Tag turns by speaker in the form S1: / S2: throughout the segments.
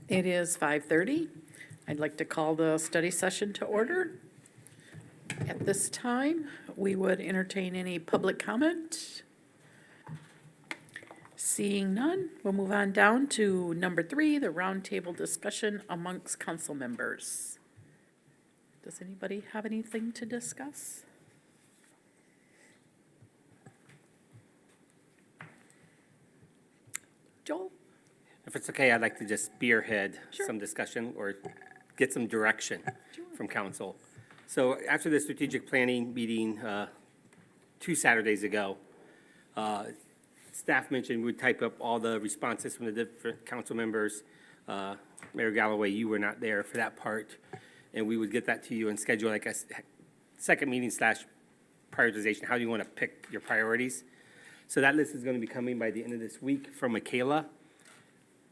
S1: It is 5:30. I'd like to call the study session to order. At this time, we would entertain any public comment. Seeing none, we'll move on down to number 3, the roundtable discussion amongst council members. Does anybody have anything to discuss? Joel?
S2: If it's okay, I'd like to just spearhead
S1: Sure.
S2: some discussion or get some direction
S1: Sure.
S2: from council. So after the strategic planning meeting 2 Saturdays ago, staff mentioned we'd type up all the responses from the different council members. Mayor Galloway, you were not there for that part, and we would get that to you and schedule like a second meeting / prioritization. How do you want to pick your priorities? So that list is going to be coming by the end of this week from Michaela.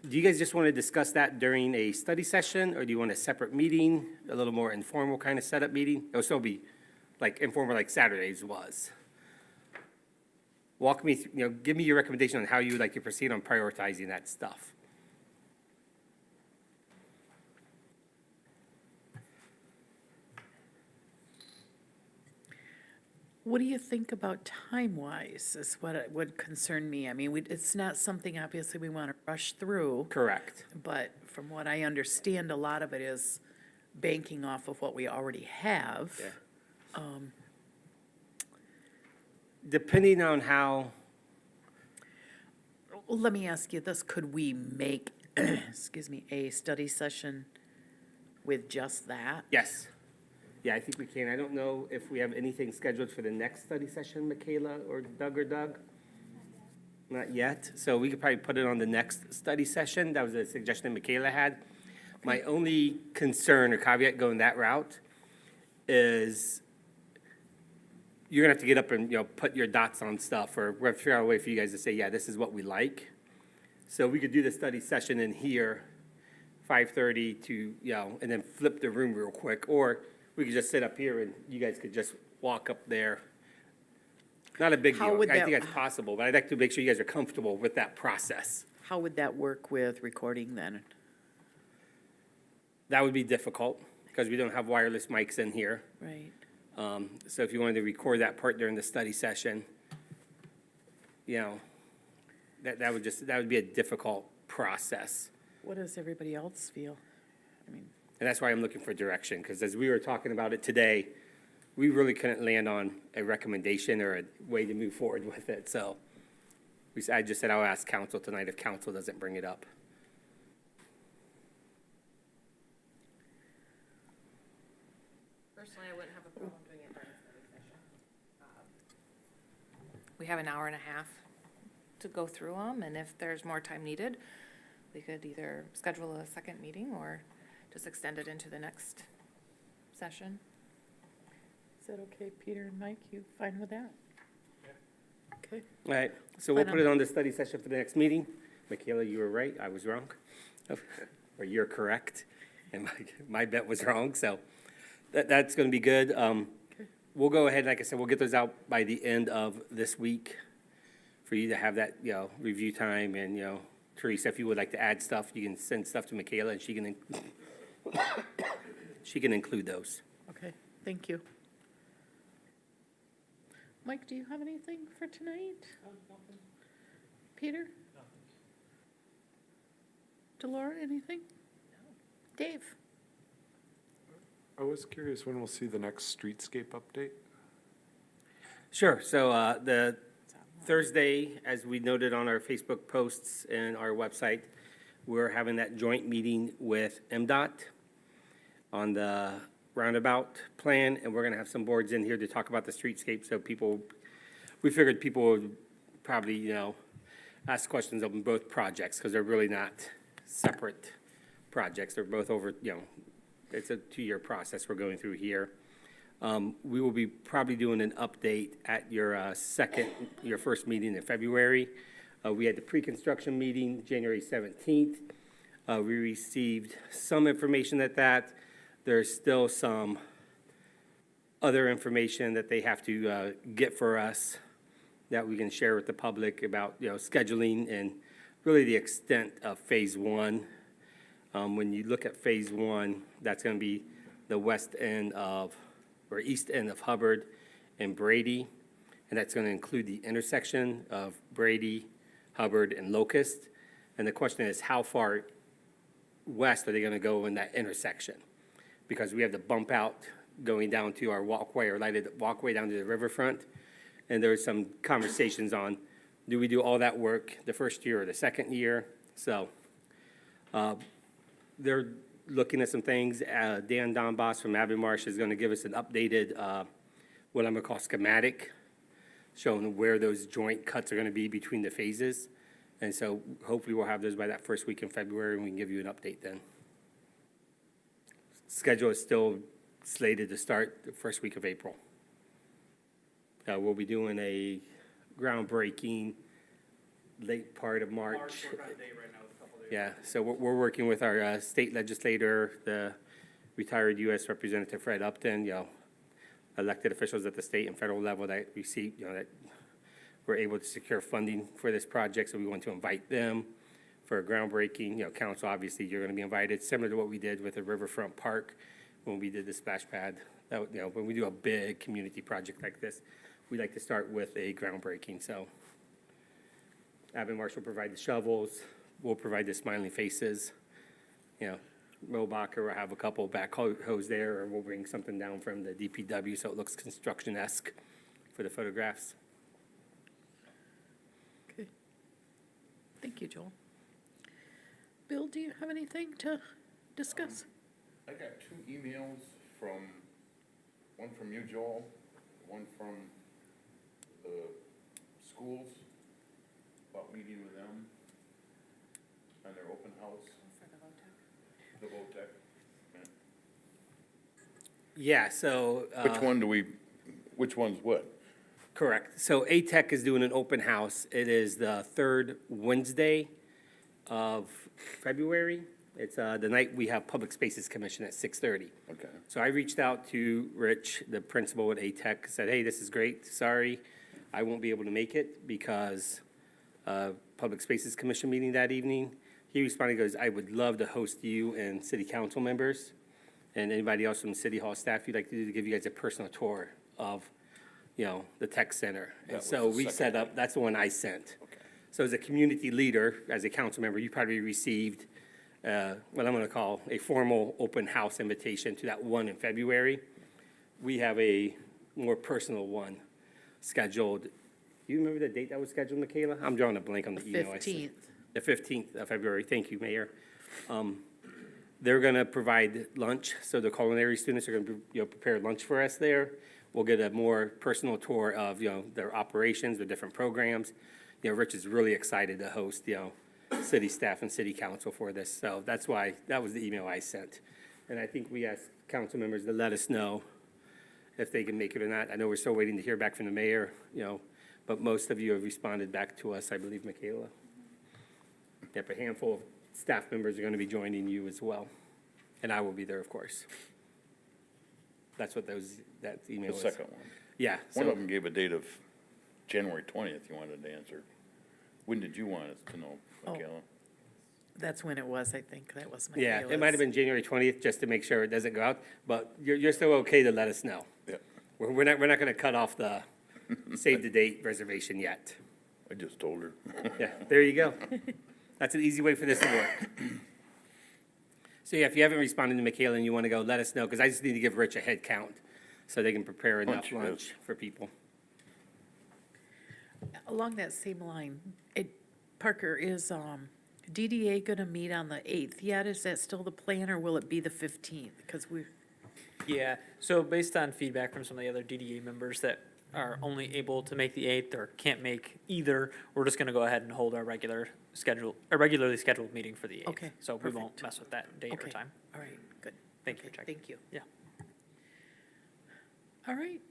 S2: Do you guys just want to discuss that during a study session, or do you want a separate meeting, a little more informal kind of setup meeting? It'll still be like informal like Saturdays was. Walk me through, give me your recommendation on how you would like to proceed on prioritizing that stuff.
S1: What do you think about time-wise is what it would concern me. I mean, it's not something obviously we want to rush through,
S2: Correct.
S1: but from what I understand, a lot of it is banking off of what we already have.
S2: Yeah. Depending on how,
S1: Well, let me ask you this, could we make, excuse me, a study session with just that?
S2: yes. Yeah, I think we can. I don't know if we have anything scheduled for the next study session, Michaela or Doug? Not yet. So we could probably put it on the next study session. That was a suggestion Michaela had. My only concern or caveat going that route is you're gonna have to get up and, put your dots on stuff, or we're gonna figure out a way for you guys to say, yeah, this is what we like. So we could do the study session in here, 5:30 to, and then flip the room real quick, or we could just sit up here and you guys could just walk up there. Not a big
S1: How
S2: deal.
S1: would
S2: I
S1: that-
S2: think that's possible, but I'd like to make sure you guys are comfortable with that process.
S1: How would that work with recording then?
S2: That would be difficult because we don't have wireless mics in here.
S1: Right.
S2: So if you wanted to record that part during the study session, that would be a difficult process.
S1: What does everybody else feel? I mean,
S2: And that's why I'm looking for direction, because as we were talking about it today, we really couldn't land on a recommendation or a way to move forward with it. So I just said I'll ask council tonight if council doesn't bring it up.
S3: Personally, I wouldn't have a problem doing it during a study session. We have an hour and a half to go through them, and if there's more time needed, we could either schedule a second meeting or just extend it into the next session.
S1: is that okay, Peter and Mike? You fine with that? Okay.
S2: All right, so we'll put it on the study session for the next meeting. Michaela, you were right, I was wrong. Or you're correct, and my bet was wrong, so that's gonna be good. We'll go ahead, like I said, we'll get those out by the end of this week for you to have that, review time, and, Teresa, if you would like to add stuff, you can send stuff to Michaela, and she can include those.
S1: Okay, thank you. Mike, do you have anything for tonight? Peter? Delora, anything? No. Dave?
S4: I was curious when we'll see the next streetscape update.
S2: Sure, so the Thursday, as we noted on our Facebook posts and our website, we're having that joint meeting with MDOT on the roundabout plan, and we're gonna have some boards in here to talk about the streetscape, so we figured people would probably, ask questions on both projects, because they're really not separate projects. They're both over, it's a 2-year process we're going through here. We will be probably doing an update at your first meeting in February. We had the pre-construction meeting January 17th. We received some information at that. There's still some other information that they have to get for us that we can share with the public about, scheduling and really the extent of phase 1. When you look at Phase 1, that's going to be the west end of, or east end of Hubbard and Brady, and that's going to include the intersection of Brady, Hubbard, and Locust. And the question is, how far west are they going to go in that intersection? Because we have the bump out going down to our walkway, or lighted walkway down to the riverfront. And there was some conversations on, do we do all that work the first year or the second year? So they're looking at some things. Dan Donbass from Marsh is going to give us an updated, what I'm going to call schematic, showing where those joint cuts are going to be between the phases. And so hopefully we'll have those by that first week in February, and we can give you an update then. Schedule is still slated to start the first week of April. We'll be doing a groundbreaking late part of March. Yeah, so we're working with our state legislator, the retired U.S. Representative Fred Upton, elected officials at the state and federal level that received, that were able to secure funding for this project. So we want to invite them for a groundbreaking. Council, obviously, you're going to be invited, similar to what we did with the Riverfront Park when we did the splash pad. When we do a big community project like this, we like to start with a groundbreaking. So Marsh will provide the shovels. We'll provide the smiling faces. Robacher will have a couple backhoes there, or we'll bring something down from the DPW so it looks construction-esque for the photographs.
S1: Okay. Thank you, Joel. Bill, do you have anything to discuss?
S5: I got 2 emails one from you, Joel, one from the schools about meeting with them on their open house. For the BioTech.
S2: Yeah, so.
S5: Which one's what?
S2: Correct. So ATech is doing an open house. It is the third Wednesday of February. It's the night we have Public Spaces Commission at 6:30.
S5: Okay.
S2: So I reached out to Rich, the principal at ATech, said, hey, this is great. Sorry, I won't be able to make it because Public Spaces Commission meeting that evening. He responded, goes, I would love to host you and city council members and anybody else from the city hall staff you'd like to do to give you guys a personal tour of, the tech center. And so we set up, that's the one I sent.
S5: Okay.
S2: So as a community leader, as a council member, you probably received what I'm going to call a formal open house invitation to that one in February. We have a more personal one scheduled. Do you remember the date that was scheduled, Michaela? I'm drawing a blank on the email.
S1: 15th.
S2: The 15th of February. Thank you, Mayor. They're going to provide lunch, so the culinary students are going to prepare lunch for us there. We'll get a more personal tour of their operations, their different programs. Rich is really excited to host city staff and city council for this, so that's why that was the email I sent. And I think we asked council members to let us know if they can make it or not. I know we're still waiting to hear back from the mayor, but most of you have responded back to us, I believe, Michaela. Yep, a handful of staff members are going to be joining you as well, and I will be there, of course. That's what that email
S5: The
S2: is.
S5: second one.
S2: Yeah.
S5: One of them gave a date of January 20th you wanted to answer. When did you want us to know, Michaela?
S1: That's when it was, I think. That was my.
S2: Yeah, it might have been January 20th, just to make sure it doesn't go out, but you're still okay to let us know.
S5: Yeah,
S2: We're not going to cut off the save the date reservation yet.
S5: I just told her.
S2: Yeah, there you go. That's an easy way for this to work. So yeah, if you haven't responded to Michaela and you want to go, let us know, because I just need to give Rich a head count so they can prepare enough lunch for people.
S1: Along that same line, Parker, is DDA going to meet on the 8th yet? Is that still the plan, or will it be the 15th? Because
S6: Yeah, so based on feedback from some of the other DDA members that are only able to make the 8th or can't make either, we're just gonna go ahead and hold our regularly scheduled meeting for the 8th.
S1: Okay,
S6: So we won't
S1: perfect.
S6: mess with that date or
S1: Okay.
S6: time.
S1: All right, good.
S6: Thank you for
S1: Okay,
S6: checking.
S1: Thank you.
S6: Yeah.
S1: All right.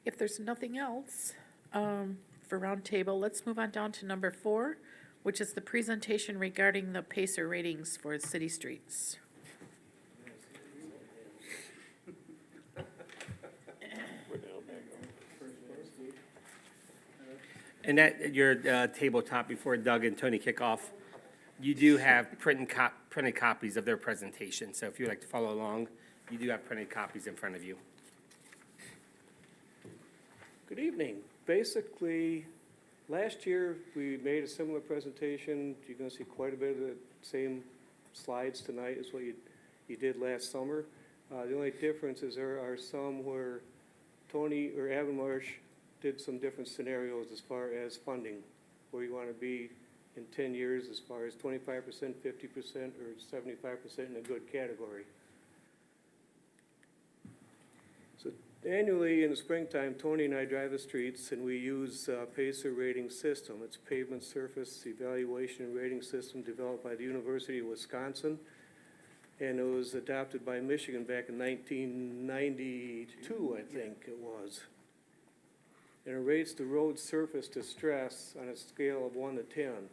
S1: If there's nothing else for roundtable, let's move on down to number 4, which is the presentation regarding the PACER ratings for city streets.
S2: And that, your tabletop before Doug and Tony kick off, You do have printed copies of their presentation, so if you'd like to follow along, you do have printed copies in front of you.
S7: Good evening. Basically, last year, we made a similar presentation. You're gonna see quite a bit of the same slides tonight as what you did last summer. The only difference is there are some where Tony or Avonmarsh did some different scenarios as far as funding, where you wanna be in 10 years as far as 25%, 50%, or 75% in a good category. So annually in the springtime, Tony and I drive the streets and we use PACER rating system. It's pavement surface evaluation and rating system developed by the University of Wisconsin. And it was adopted by Michigan back in 1992, I think it was. And it rates the road surface distress on a scale of 1 to 10.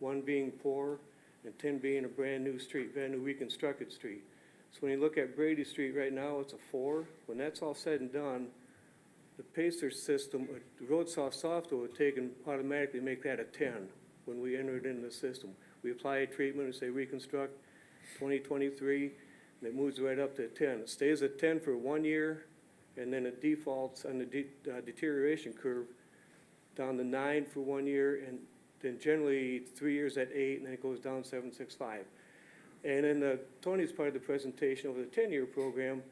S7: 1 being poor and 10 being a brand-new street, brand-new reconstructed street. So when you look at Brady Street right now, it's a 4. When that's all said and done, the PACER system, the road software would take and automatically make that a 10 when we enter it into the system. We apply a treatment and say reconstruct 2023, and it moves right up to a 10. It stays at 10 for 1 year, and then it defaults on the deterioration curve down to 9 for 1 year, and then generally 3 years at 8, and then it goes down 765. And in Tony's part of the presentation over the 10-year program,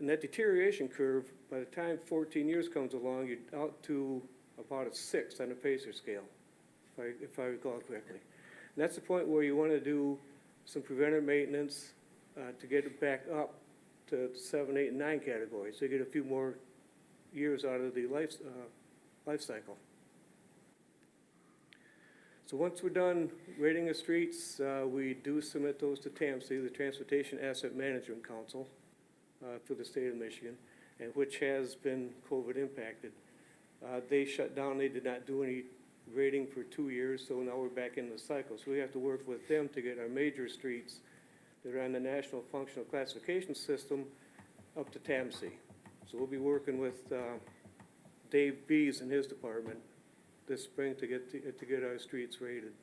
S7: in that deterioration curve, by the time 14 years comes along, you're out to about a 6 on the PACER scale, if I recall correctly. And that's the point where you want to do some preventive maintenance to get it back up to 7, 8, and 9 categories. So you get a few more years out of the life cycle. So once we're done rating the streets, we do submit those to TAMC, the Transportation Asset Management Council, for the state of Michigan, and which has been COVID impacted. They shut down, they did not do any rating for 2 years, so now we're back in the cycle. So we have to work with them to get our major streets that are on the National Functional Classification System up to TAMC. So we'll be working with Dave Bees in his department this spring to get our streets rated.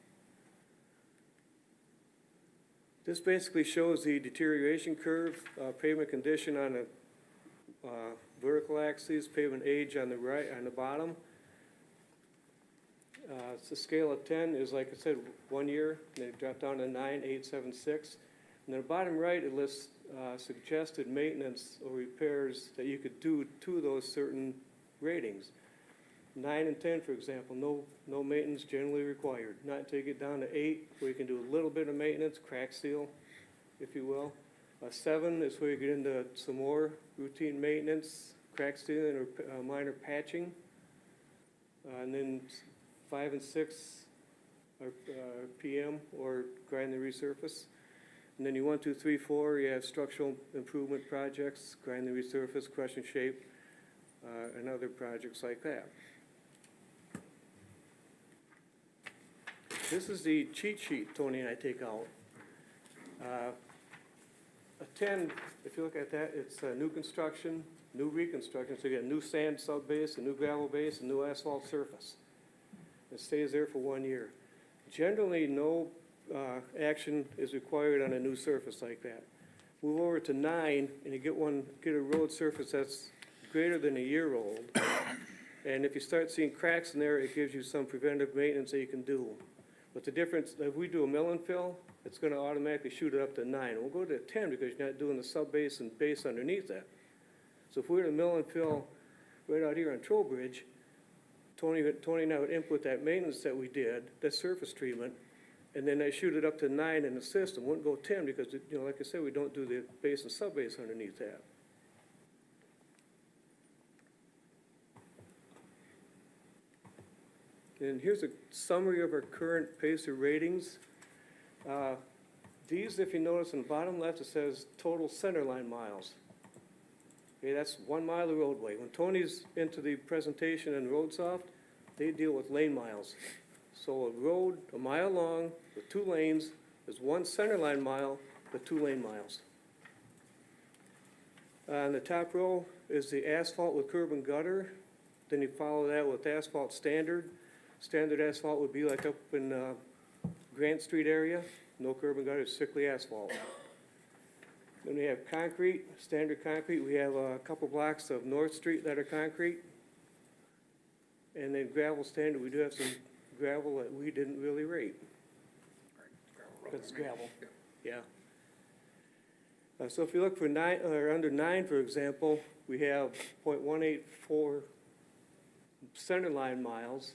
S7: This basically shows the deterioration curve, pavement condition on the vertical axis, pavement age on the right, on the bottom. It's a scale of 10 is, like I said, 1 year, and they drop down to 9, 8, 7, 6. And then the bottom right, it lists suggested maintenance or repairs that you could do to those certain ratings. 9 and 10, for example, no maintenance generally required. Not until you get down to 8, where you can do a little bit of maintenance, crack seal, if you will. 7 is where you get into some more routine maintenance, crack sealing or minor patching. And then 5 and 6 are PM or grind the resurface. And then you 1, 2, 3, 4, you have structural improvement projects, grind the resurface, crush and shape, and other projects like that. This is the cheat sheet Tony and I take out. A 10, if you look at that, it's new construction, new reconstruction, so you get a new sand subbase, a new gravel base, a new asphalt surface. It stays there for 1 year. Generally, no action is required on a new surface like that. Move over to 9, and you get a road surface that's greater than a year old. And if you start seeing cracks in there, it gives you some preventive maintenance that you can do. But the difference, if we do a mill and fill, it's going to automatically shoot it up to 9. We'll go to 10 because you're not doing the sub-base and base underneath that. So if we were to mill and fill right out here on Trowbridge, Tony and I would input that maintenance that we did, that surface treatment, and then I shoot it up to 9 in the system. Wouldn't go 10 because, like I said, we don't do the base and sub-base underneath that. And here's a summary of our current PACER ratings. These, if you notice on the bottom left, it says total centerline miles. Okay, that's 1 mile of roadway. When Tony's into the presentation and RoadSoft, they deal with lane miles. So a road a mile long with 2 lanes is 1 centerline mile with 2 lane miles. On the top row is the asphalt with curb and gutter. Then you follow that with asphalt standard. Standard asphalt would be like up in Grant Street area, no curb and gutter, strictly asphalt. Then we have concrete, standard concrete. We have a couple blocks of North Street that are concrete. And then gravel standard, we do have some gravel that we didn't really rate. That's gravel, yeah. So if you look for nine, or under 9, for example, we have 0.184 center line miles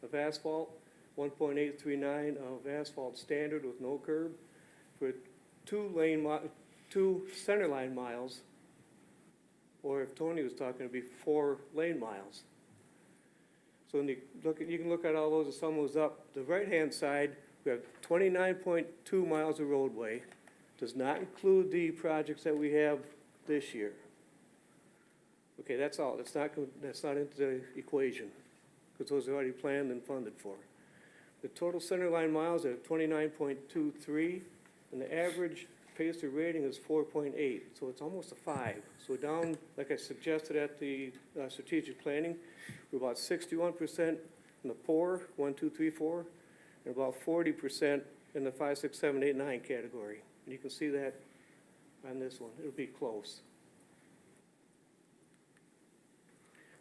S7: of asphalt, 1.839 of asphalt standard with no curb. For two center line miles, or if Tony was talking, it'd be 4 lane miles. So when you look at, you can look at all those and sum those up. The right-hand side, we have 29.2 miles of roadway. Does not include the projects that we have this year. Okay, that's all. That's not into the equation, because those are already planned and funded for. The total center line miles are 29.23, and the average Pacer rating is 4.8, so it's almost a 5. So we're down, like I suggested at the strategic planning, we're about 61% in the poor, 1, 2, 3, 4, and about 40% in the 5, 6, 7, 8, 9 category. And you can see that on this one. It'll be close.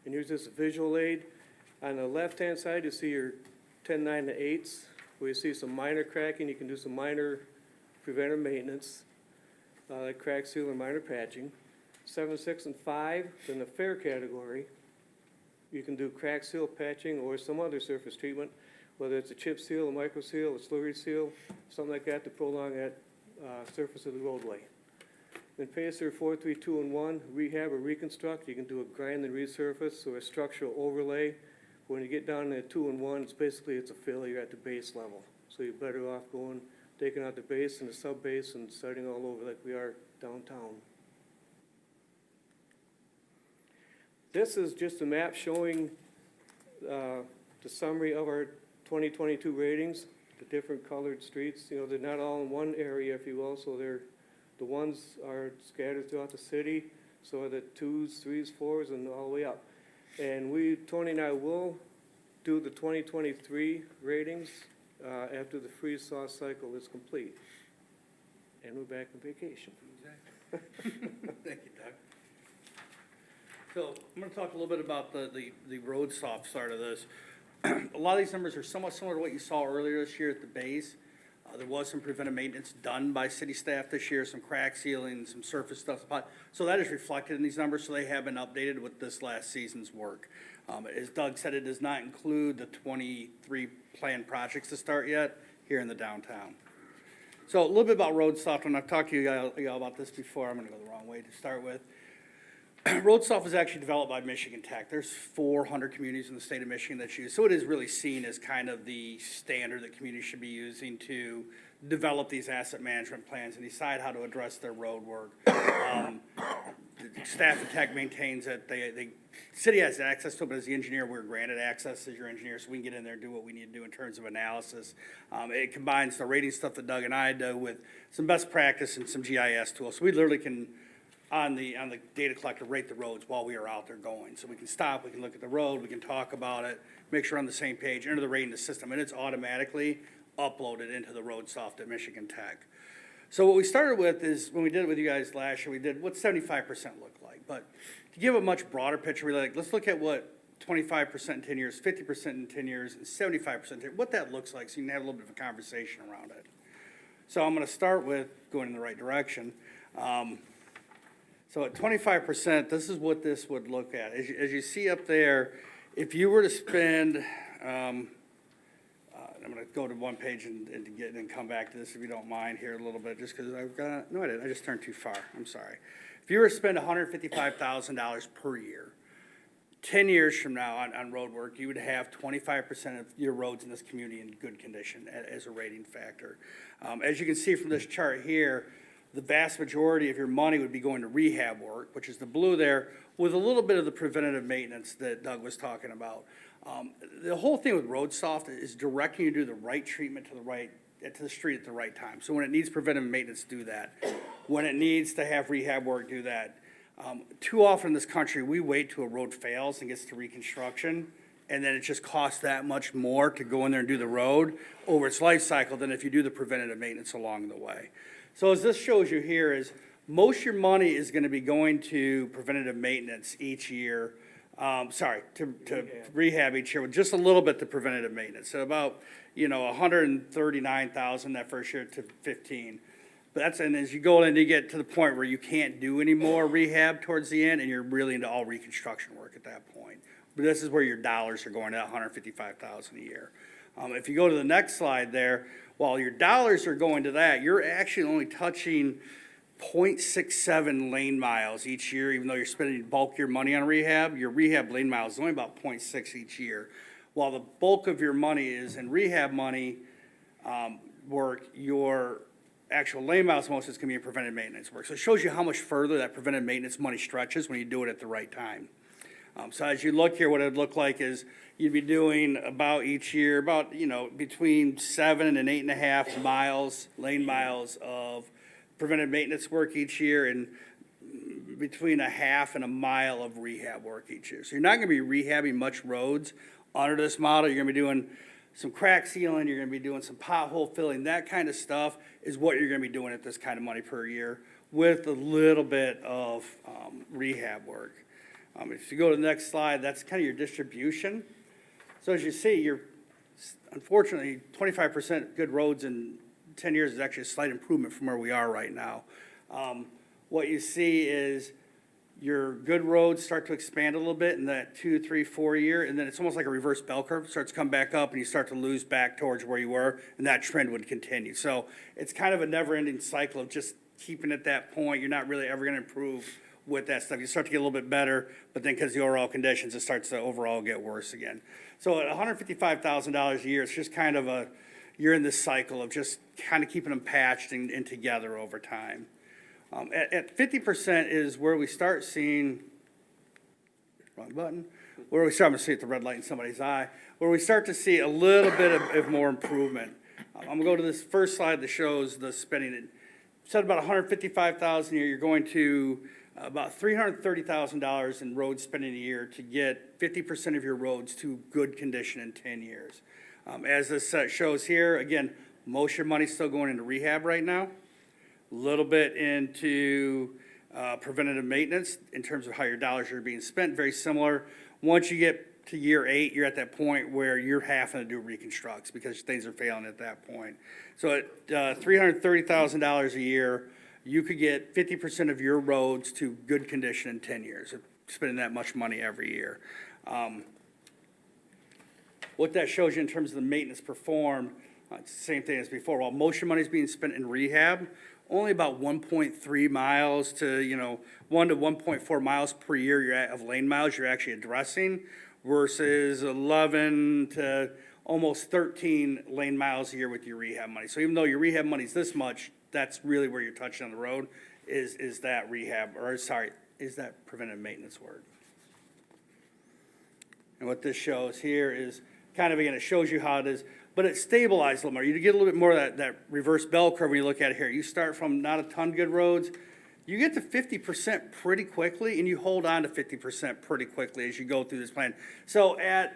S7: And here's this visual aid. On the left-hand side, you see your 10, 9, and 8s, where you see some minor cracking. You can do some minor preventive maintenance, like crack seal and minor patching. 7, 6, and 5, in the fair category, you can do crack seal patching or some other surface treatment, whether it's a chip seal, a micro seal, a slurry seal, something like that to prolong that surface of the roadway. Then Pacer 4, 3, 2, and 1, rehab or reconstruct. You can do a grind and resurface or a structural overlay. When you get down to 2 and 1, it's a failure at the base level. So you're better off taking out the base and the sub-base and starting all over like we are downtown. This is just a map showing the summary of our 2022 ratings, the different colored streets. You know, they're not all in one area, if you will, so the ones are scattered throughout the city, so are the 2s, 3s, 4s, and all the way up. And Tony and I will do the 2023 ratings after the freeze-thaw cycle is complete. And we're back on vacation.
S8: Thank you, Doug. So I'm going to talk a little bit about the road soft side of this. A lot of these numbers are somewhat similar to what you saw earlier this year at the base. There was some preventive maintenance done by city staff this year, some crack sealing, some surface stuff. So that is reflected in these numbers, so they have been updated with this last season's work. As Doug said, it does not include the 23 planned projects to start yet here in the downtown. So a little bit about road soft, and I've talked to you guys about this before. I'm going to go the wrong way to start with. Road soft is actually developed by Michigan Tech. There's 400 communities in the state of Michigan that use, so it is really seen as kind of the standard that communities should be using to develop these asset management plans and decide how to address their road work. Staff at Tech maintains that the city has access to it, but as the engineer, we're granted access as your engineer, so we can get in there and do what we need to do in terms of analysis. It combines the rating stuff that Doug and I do with some best practice and some GIS tools, so we literally can on the data collector rate the roads while we are out there going. So we can stop, we can look at the road, we can talk about it, make sure we're on the same page, enter the rate in the system, and it's automatically uploaded into the road soft at Michigan Tech. So what we started with is, when we did it with you guys last year, we did what 75% looked like. But to give a much broader picture, we're like, let's look at what 25% in 10 years, 50% in 10 years, and 75%, what that looks like, so you can have a little bit of a conversation around it. So I'm gonna start with going in the right direction. So at 25%, this is what this would look at. As you see up there, if you were to spend, I'm going to go to one page and come back to this if you don't mind here a little bit, just because I've got, no I didn't, I just turned too far, I'm sorry. If you were to spend $155,000 per year, 10 years from now on road work, you would have 25% of your roads in this community in good condition as a rating factor. As you can see from this chart here, the vast majority of your money would be going to rehab work, which is the blue there, with a little bit of the preventative maintenance that Doug was talking about. The whole thing with road soft is directing you to do the right treatment to the street at the right time. So when it needs preventative maintenance, do that. When it needs to have rehab work, do that. Too often in this country, we wait till a road fails and gets to reconstruction and then it just costs that much more to go in there and do the road over its life cycle than if you do the preventative maintenance along the way. So as this shows you here is, most of your money is gonna be going to preventative maintenance each year. To rehab each year, with just a little bit to preventative maintenance. So about, 139,000 that first year to 15. But that's, and as you go in, you get to the point where you can't do any more rehab towards the end, and you're really into all reconstruction work at that point. But this is where your dollars are going, at 155,000 a year. If you go to the next slide there, while your dollars are going to that, you're actually only touching 0.67 lane miles each year, even though you're spending bulk of your money on rehab. Your rehab lane miles is only about 0.6 each year. While the bulk of your money is in rehab money work, your actual lane miles most is going to be in preventive maintenance work. So it shows you how much further that preventive maintenance money stretches when you do it at the right time. So as you look here, what it would look like is you'd be doing about each year, between 7 and 8.5 miles, lane miles of preventive maintenance work each year, and between a half and a mile of rehab work each year. So you're not gonna be rehabbing much roads under this model. You're gonna be doing some crack sealing, you're gonna be doing some pothole filling, that kind of stuff is what you're gonna be doing at this kind of money per year, with a little bit of rehab work. If you go to the next slide, that's kind of your distribution. So as you see, you're, unfortunately, 25% good roads in 10 years is actually a slight improvement from where we are right now. What you see is your good roads start to expand a little bit in that 2, 3, 4 year, and then it's almost like a reverse bell curve. It starts to come back up, and you start to lose back towards where you were, and that trend would continue. So it's kind of a never-ending cycle of just keeping at that point. You're not really ever going to improve with that stuff. You start to get a little bit better, but then because of the overall conditions, it starts to overall get worse again. So at $155,000 a year, it's just kind of you're in this cycle of just kind of keeping them patched and together over time. At 50% is where we start seeing, wrong button, where we start to see the red light in somebody's eye, where we start to see a little bit of more improvement. I'm gonna go to this first slide that shows the spending. It said about $155,000 a year, you're going to about $330,000 in road spending a year to get 50% of your roads to good condition in 10 years. As this shows here, again, most of your money's still going into rehab right now. A little bit into preventative maintenance in terms of how your dollars are being spent, very similar. Once you get to year 8, you're at that point where you're having to do reconstructs because things are failing at that point. So at $330,000 a year, you could get 50% of your roads to good condition in 10 years, spending that much money every year. What that shows you in terms of the maintenance performed, it's the same thing as before. While most of your money is being spent in rehab, only about 1.3 miles to, 1 to 1.4 miles per year of lane miles you're actually addressing, versus 11 to almost 13 lane miles a year with your rehab money. So even though your rehab money is this much, that's really where you're touching on the road, is that preventive maintenance work. And what this shows here is kind of, again, it shows you how it is, but it's stabilized a little more. You get a little bit more of that reverse bell curve when you look at it here. You start from not a ton good roads, you get to 50% pretty quickly, and you hold on to 50% pretty quickly as you go through this plan. So at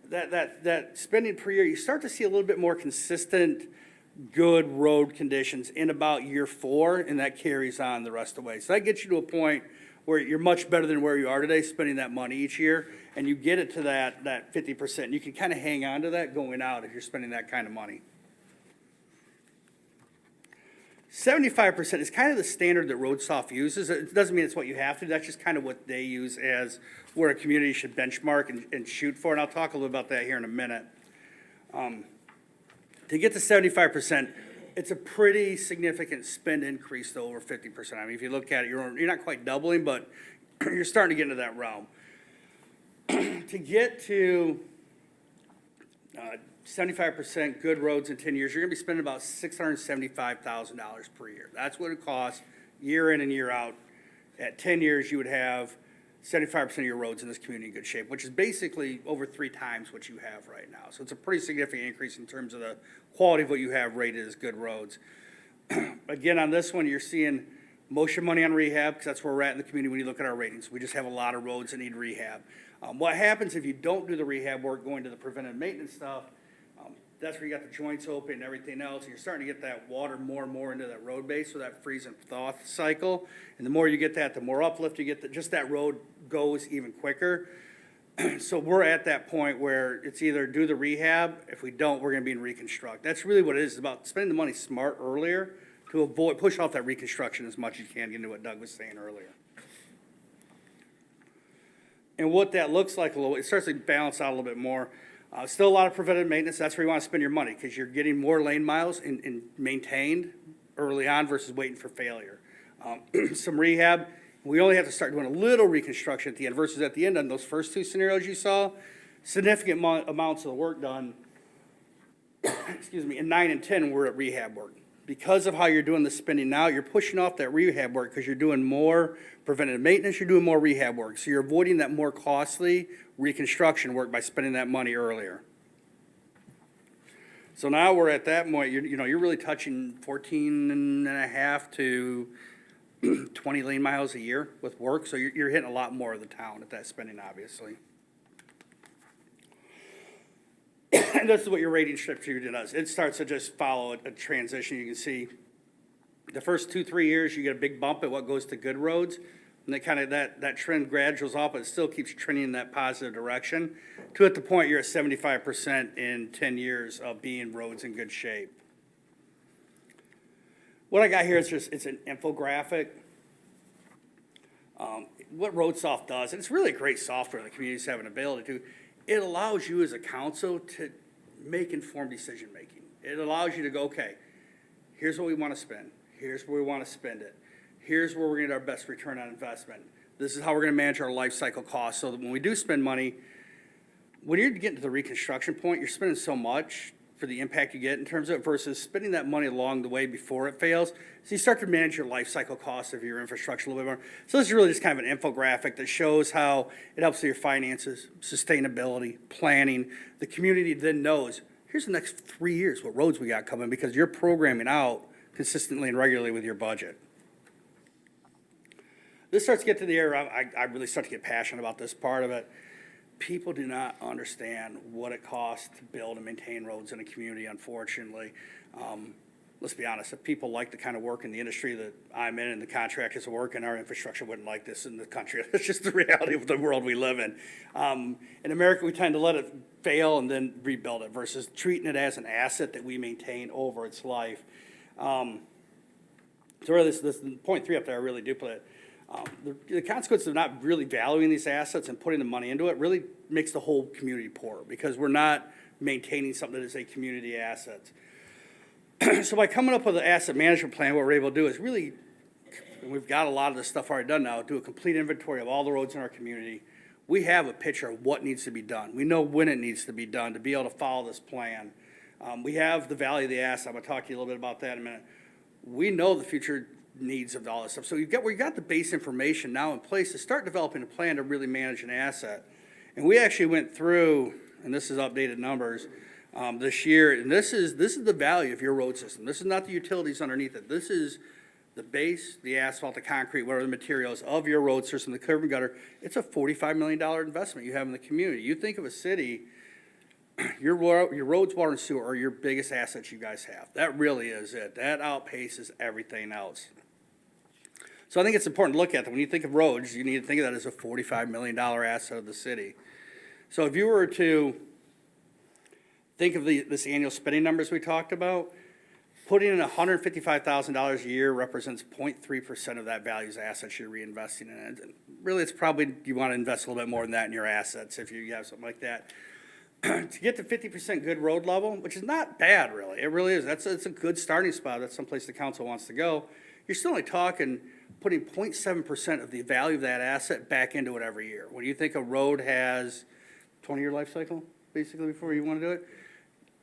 S8: that spending per year, you start to see a little bit more consistent good road conditions in about year 4, and that carries on the rest of the way. So that gets you to a point where you're much better than where you are today, spending that money each year, and you get it to that 50%. You can kind of hang on to that going out if you're spending that kind of money. 75% is kind of the standard that RoadSoft uses. It doesn't mean it's what you have to. That's just kind of what they use as where a community should benchmark and shoot for, and I'll talk a little about that here in a minute. To get to 75%, it's a pretty significant spend increase to over 50%. I mean, if you look at it, you're not quite doubling, but you're starting to get into that realm. To get to 75% good roads in 10 years, you're gonna be spending about $675,000 per year. That's what it costs year in and year out. At 10 years, you would have 75% of your roads in this community in good shape, which is basically over 3 times what you have right now. So it's a pretty significant increase in terms of the quality of what you have rated as good roads. Again, on this one, you're seeing most of your money on rehab, because that's where we're at in the community when you look at our ratings. We just have a lot of roads that need rehab. What happens if you don't do the rehab work, going to the preventive maintenance stuff, that's where you got the joints open and everything else, and you're starting to get that water more and more into that road base, so that freeze and thaw cycle. And the more you get that, the more uplift you get, just that road goes even quicker. So we're at that point where it's either do the rehab, if we don't, we're gonna be in reconstruct. That's really what it is, it's about spending the money smart earlier to avoid, push off that reconstruction as much as you can, get into what Doug was saying earlier. And what that looks like a little, it starts to balance out a little bit more. Still a lot of preventive maintenance, that's where you wanna spend your money, because you're getting more lane miles and maintained early on versus waiting for failure. Some rehab, we only have to start doing a little reconstruction at the end versus at the end on those first two scenarios you saw. Significant amounts of the work done, excuse me, in 9 and 10 were at rehab work. Because of how you're doing the spending now, you're pushing off that rehab work because you're doing more preventative maintenance, you're doing more rehab work. So you're avoiding that more costly reconstruction work by spending that money earlier. So now we're at that point, you're really touching 14 and a half to 20 lane miles a year with work. So you're hitting a lot more of the town at that spending, obviously. And this is what your rating structure does. It starts to just follow a transition. You can see the first 2-3 years, you get a big bump at what goes to good roads. And that trend graduals off, but it still keeps trending in that positive direction to at the point you're at 75% in 10 years of being roads in good shape. What I got here is it's an infographic. What RoadSoft does, and it's really great software the communities have an ability to, it allows you as a council to make informed decision making. It allows you to go, okay, here's what we want to spend. Here's where we want to spend it. Here's where we're going to get our best return on investment. This is how we're going to manage our life cycle costs so that when we do spend money, when you're getting to the reconstruction point, you're spending so much for the impact you get in terms of it versus spending that money along the way before it fails. So you start to manage your life cycle costs of your infrastructure a little bit more. So this is really just kind of an infographic that shows how it helps with your finances, sustainability, planning. The community then knows, here's the next 3 years, what roads we got coming, because you're programming out consistently and regularly with your budget. This starts to get to the area, I really start to get passionate about this part of it. People do not understand what it costs to build and maintain roads in a community, unfortunately. Let's be honest, if people like the kind of work in the industry that I'm in and the contractors work in, our infrastructure wouldn't like this in the country. It's just the reality of the world we live in. In America, we tend to let it fail and then rebuild it versus treating it as an asset that we maintain over its life. So really, this point 3 up there, I really do put it. The consequence of not really valuing these assets and putting the money into it really makes the whole community poor because we're not maintaining something that is a community asset. So by coming up with an asset management plan, what we're able to do is really, and we've got a lot of this stuff already done now, do a complete inventory of all the roads in our community. We have a picture of what needs to be done. We know when it needs to be done to be able to follow this plan. We have the value of the asset. I'm going to talk to you a little bit about that in a minute. We know the future needs of all this stuff. So we got the base information now in place to start developing a plan to really manage an asset. And we actually went through, and this is updated numbers, this year, and this is the value of your road system. This is not the utilities underneath it. This is the base, the asphalt, the concrete, whatever the materials of your road system, the curb and gutter. It's a $45 million investment you have in the community. You think of a city, your roads, water, and sewer are your biggest assets you guys have. That really is it. That outpaces everything else. So I think it's important to look at that. When you think of roads, you need to think of that as a $45 million asset of the city. So if you were to think of this annual spending numbers we talked about, putting in $155,000 a year represents 0.3% of that value's assets you're reinvesting in it. And really, it's probably, you want to invest a little bit more than that in your assets if you have something like that. To get to 50% good road level, which is not bad, really. It really is. It's a good starting spot. That's someplace the council wants to go. You're still only talking putting 0.7% of the value of that asset back into it every year. When you think a road has 20-year life cycle, basically, before you want to do it,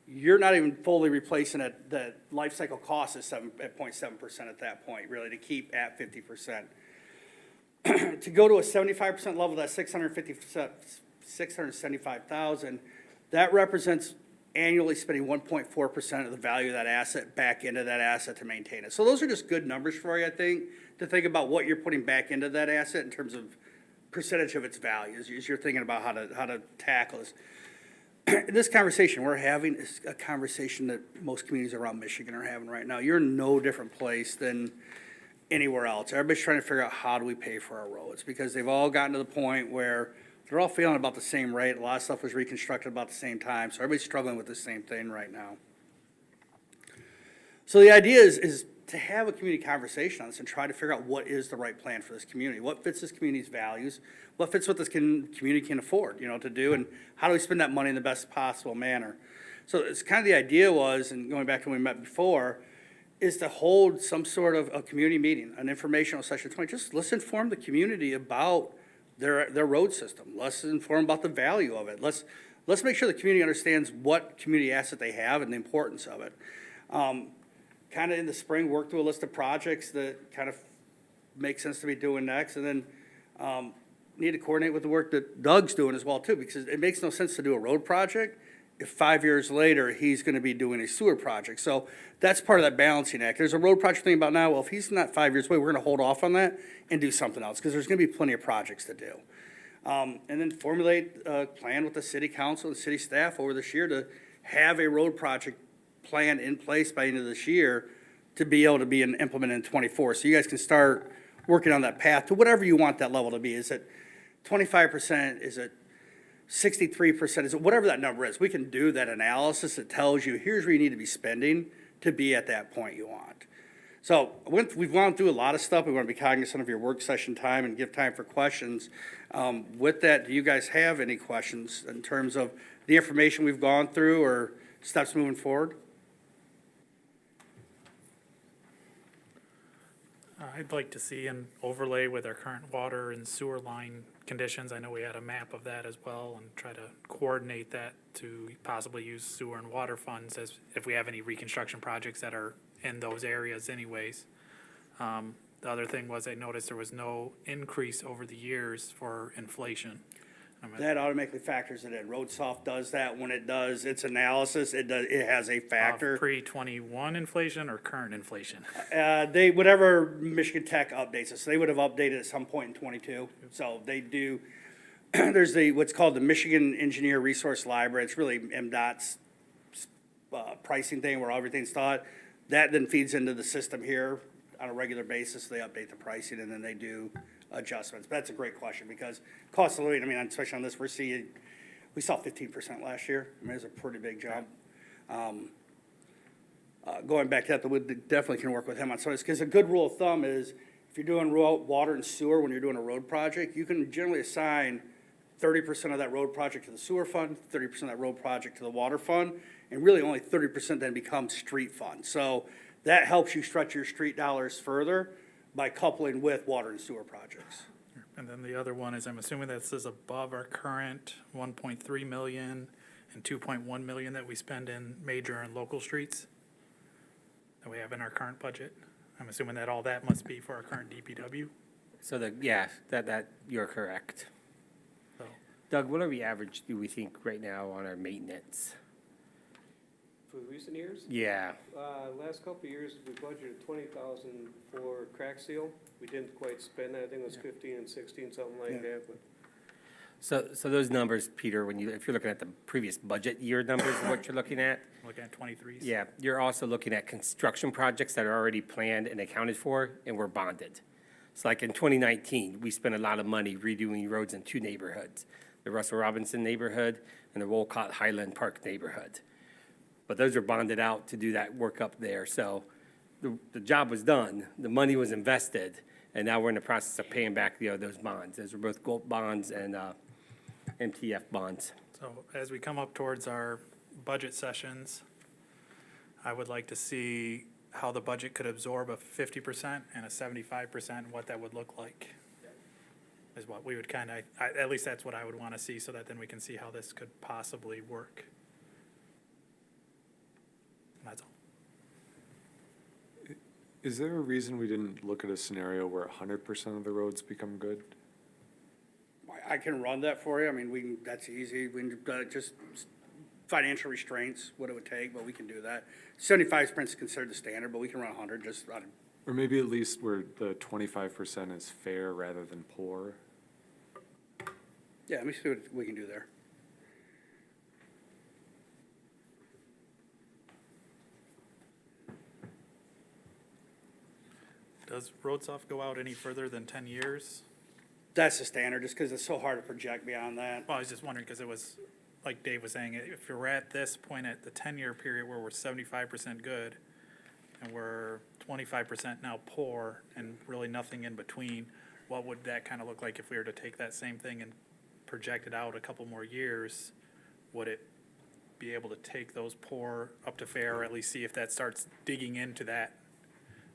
S8: you're not even fully replacing it. The life cycle cost is at 0.7% at that point, really, to keep at 50%. To go to a 75% level, that's $675,000. That represents annually spending 1.4% of the value of that asset back into that asset to maintain it. So those are just good numbers for you, I think, to think about what you're putting back into that asset in terms of percentage of its value, as you're thinking about how to tackle this. This conversation we're having is a conversation that most communities around Michigan are having right now. You're in no different place than anywhere else. Everybody's trying to figure out how do we pay for our roads, because they've all gotten to the point where they're all feeling about the same rate. A lot of stuff was reconstructed about the same time, so everybody's struggling with the same thing right now. So the idea is to have a community conversation on this and try to figure out what is the right plan for this community, what fits this community's values, what fits what this community can afford, to do, and how do we spend that money in the best possible manner. So it's kind of the idea was, and going back to when we met before, is to hold some sort of a community meeting, an informational session, just let's inform the community about their road system. Let's inform about the value of it. Let's make sure the community understands what community asset they have and the importance of it. Kind of in the spring, work through a list of projects that kind of make sense to be doing next, and then need to coordinate with the work that Doug's doing as well too, because it makes no sense to do a road project if 5 years later he's going to be doing a sewer project. So that's part of that balancing act. There's a road project thing about now. Well, if he's not 5 years away, we're going to hold off on that and do something else, because there's going to be plenty of projects to do. And then formulate a plan with the city council and city staff over this year to have a road project plan in place by the end of this year to be able to be implemented in '24. So you guys can start working on that path to whatever you want that level to be. Is it 25%? Is it 63%? Is it whatever that number is? We can do that analysis that tells you here's where you need to be spending to be at that point you want. So we've gone through a lot of stuff. We want to be cognizant of your work session time and give time for questions. With that, do you guys have any questions in terms of the information we've gone through or steps moving forward?
S9: I'd like to see an overlay with our current water and sewer line conditions. I know we had a map of that as well, and try to coordinate that to possibly use sewer and water funds as if we have any reconstruction projects that are in those areas anyways. The other thing was I noticed there was no increase over the years for inflation.
S8: That automatically factors it in. RoadSoft does that. When it does its analysis, it has a factor.
S9: Pre-21 inflation or current inflation?
S8: Whatever Michigan Tech updates us, they would have updated at some point in '22. So they do, there's what's called the Michigan Engineer Resource Library. It's really MDOT's pricing thing where everything's taught. That then feeds into the system here on a regular basis. They update the pricing and then they do adjustments. But that's a great question, because cost of living, especially on this, we saw 15% last year. It's a pretty big jump. Going back to that, we definitely can work with him on some of this, because a good rule of thumb is if you're doing water and sewer when you're doing a road project, you can generally assign 30% of that road project to the sewer fund, 30% of that road project to the water fund, and really only 30% then becomes street fund. So that helps you stretch your street dollars further by coupling with water and sewer projects.
S9: And then the other one is, I'm assuming this is above our current 1.3 million and 2.1 million that we spend in major and local streets that we have in our current budget. I'm assuming that all that must be for our current DPW.
S2: So that you're correct.
S9: So
S2: Doug, what are we average, do we think, right now on our maintenance?
S7: For recent years,
S2: Yeah,
S7: last couple of years, we budgeted 20,000 for crack seal. We didn't quite spend that. I think it was 15 and 16, something like that, but.
S2: so those numbers, Peter, if you're looking at the previous budget year numbers of what you're looking at,
S9: looking at 23s.
S2: yeah, you're also looking at construction projects that are already planned and accounted for and were bonded. So like in 2019, we spent a lot of money redoing roads in two neighborhoods, the Russell Robinson neighborhood and the Wolcott Highland Park neighborhood. But those are bonded out to do that work up there. So the job was done, the money was invested, and now we're in the process of paying back those bonds. Those are both gold bonds and MTF bonds.
S9: So as we come up towards our budget sessions, I would like to see how the budget could absorb a 50% and a 75% and what that would look like. Is what we would at least that's what I would want to see, so that then we can see how this could possibly work. That's all.
S4: Is there a reason we didn't look at a scenario where 100% of the roads become good?
S8: I can run that for you. That's easy. We can just financial restraints, what it would take, but we can do that. 75% is considered the standard, but we can run 100 just out of.
S4: Or maybe at least where the 25% is fair rather than poor?
S8: Yeah, let me see what we can do there.
S9: Does road soft go out any further than 10 years?
S8: That's the standard, just because it's so hard to project beyond that.
S9: Well, I was just wondering, because it was, like Dave was saying, if you're at this point at the 10-year period where we're 75% good, and we're 25% now poor, and really nothing in between, what would that kind of look like if we were to take that same thing and project it out a couple more years? Would it be able to take those poor up to fair, or at least see if that starts digging into that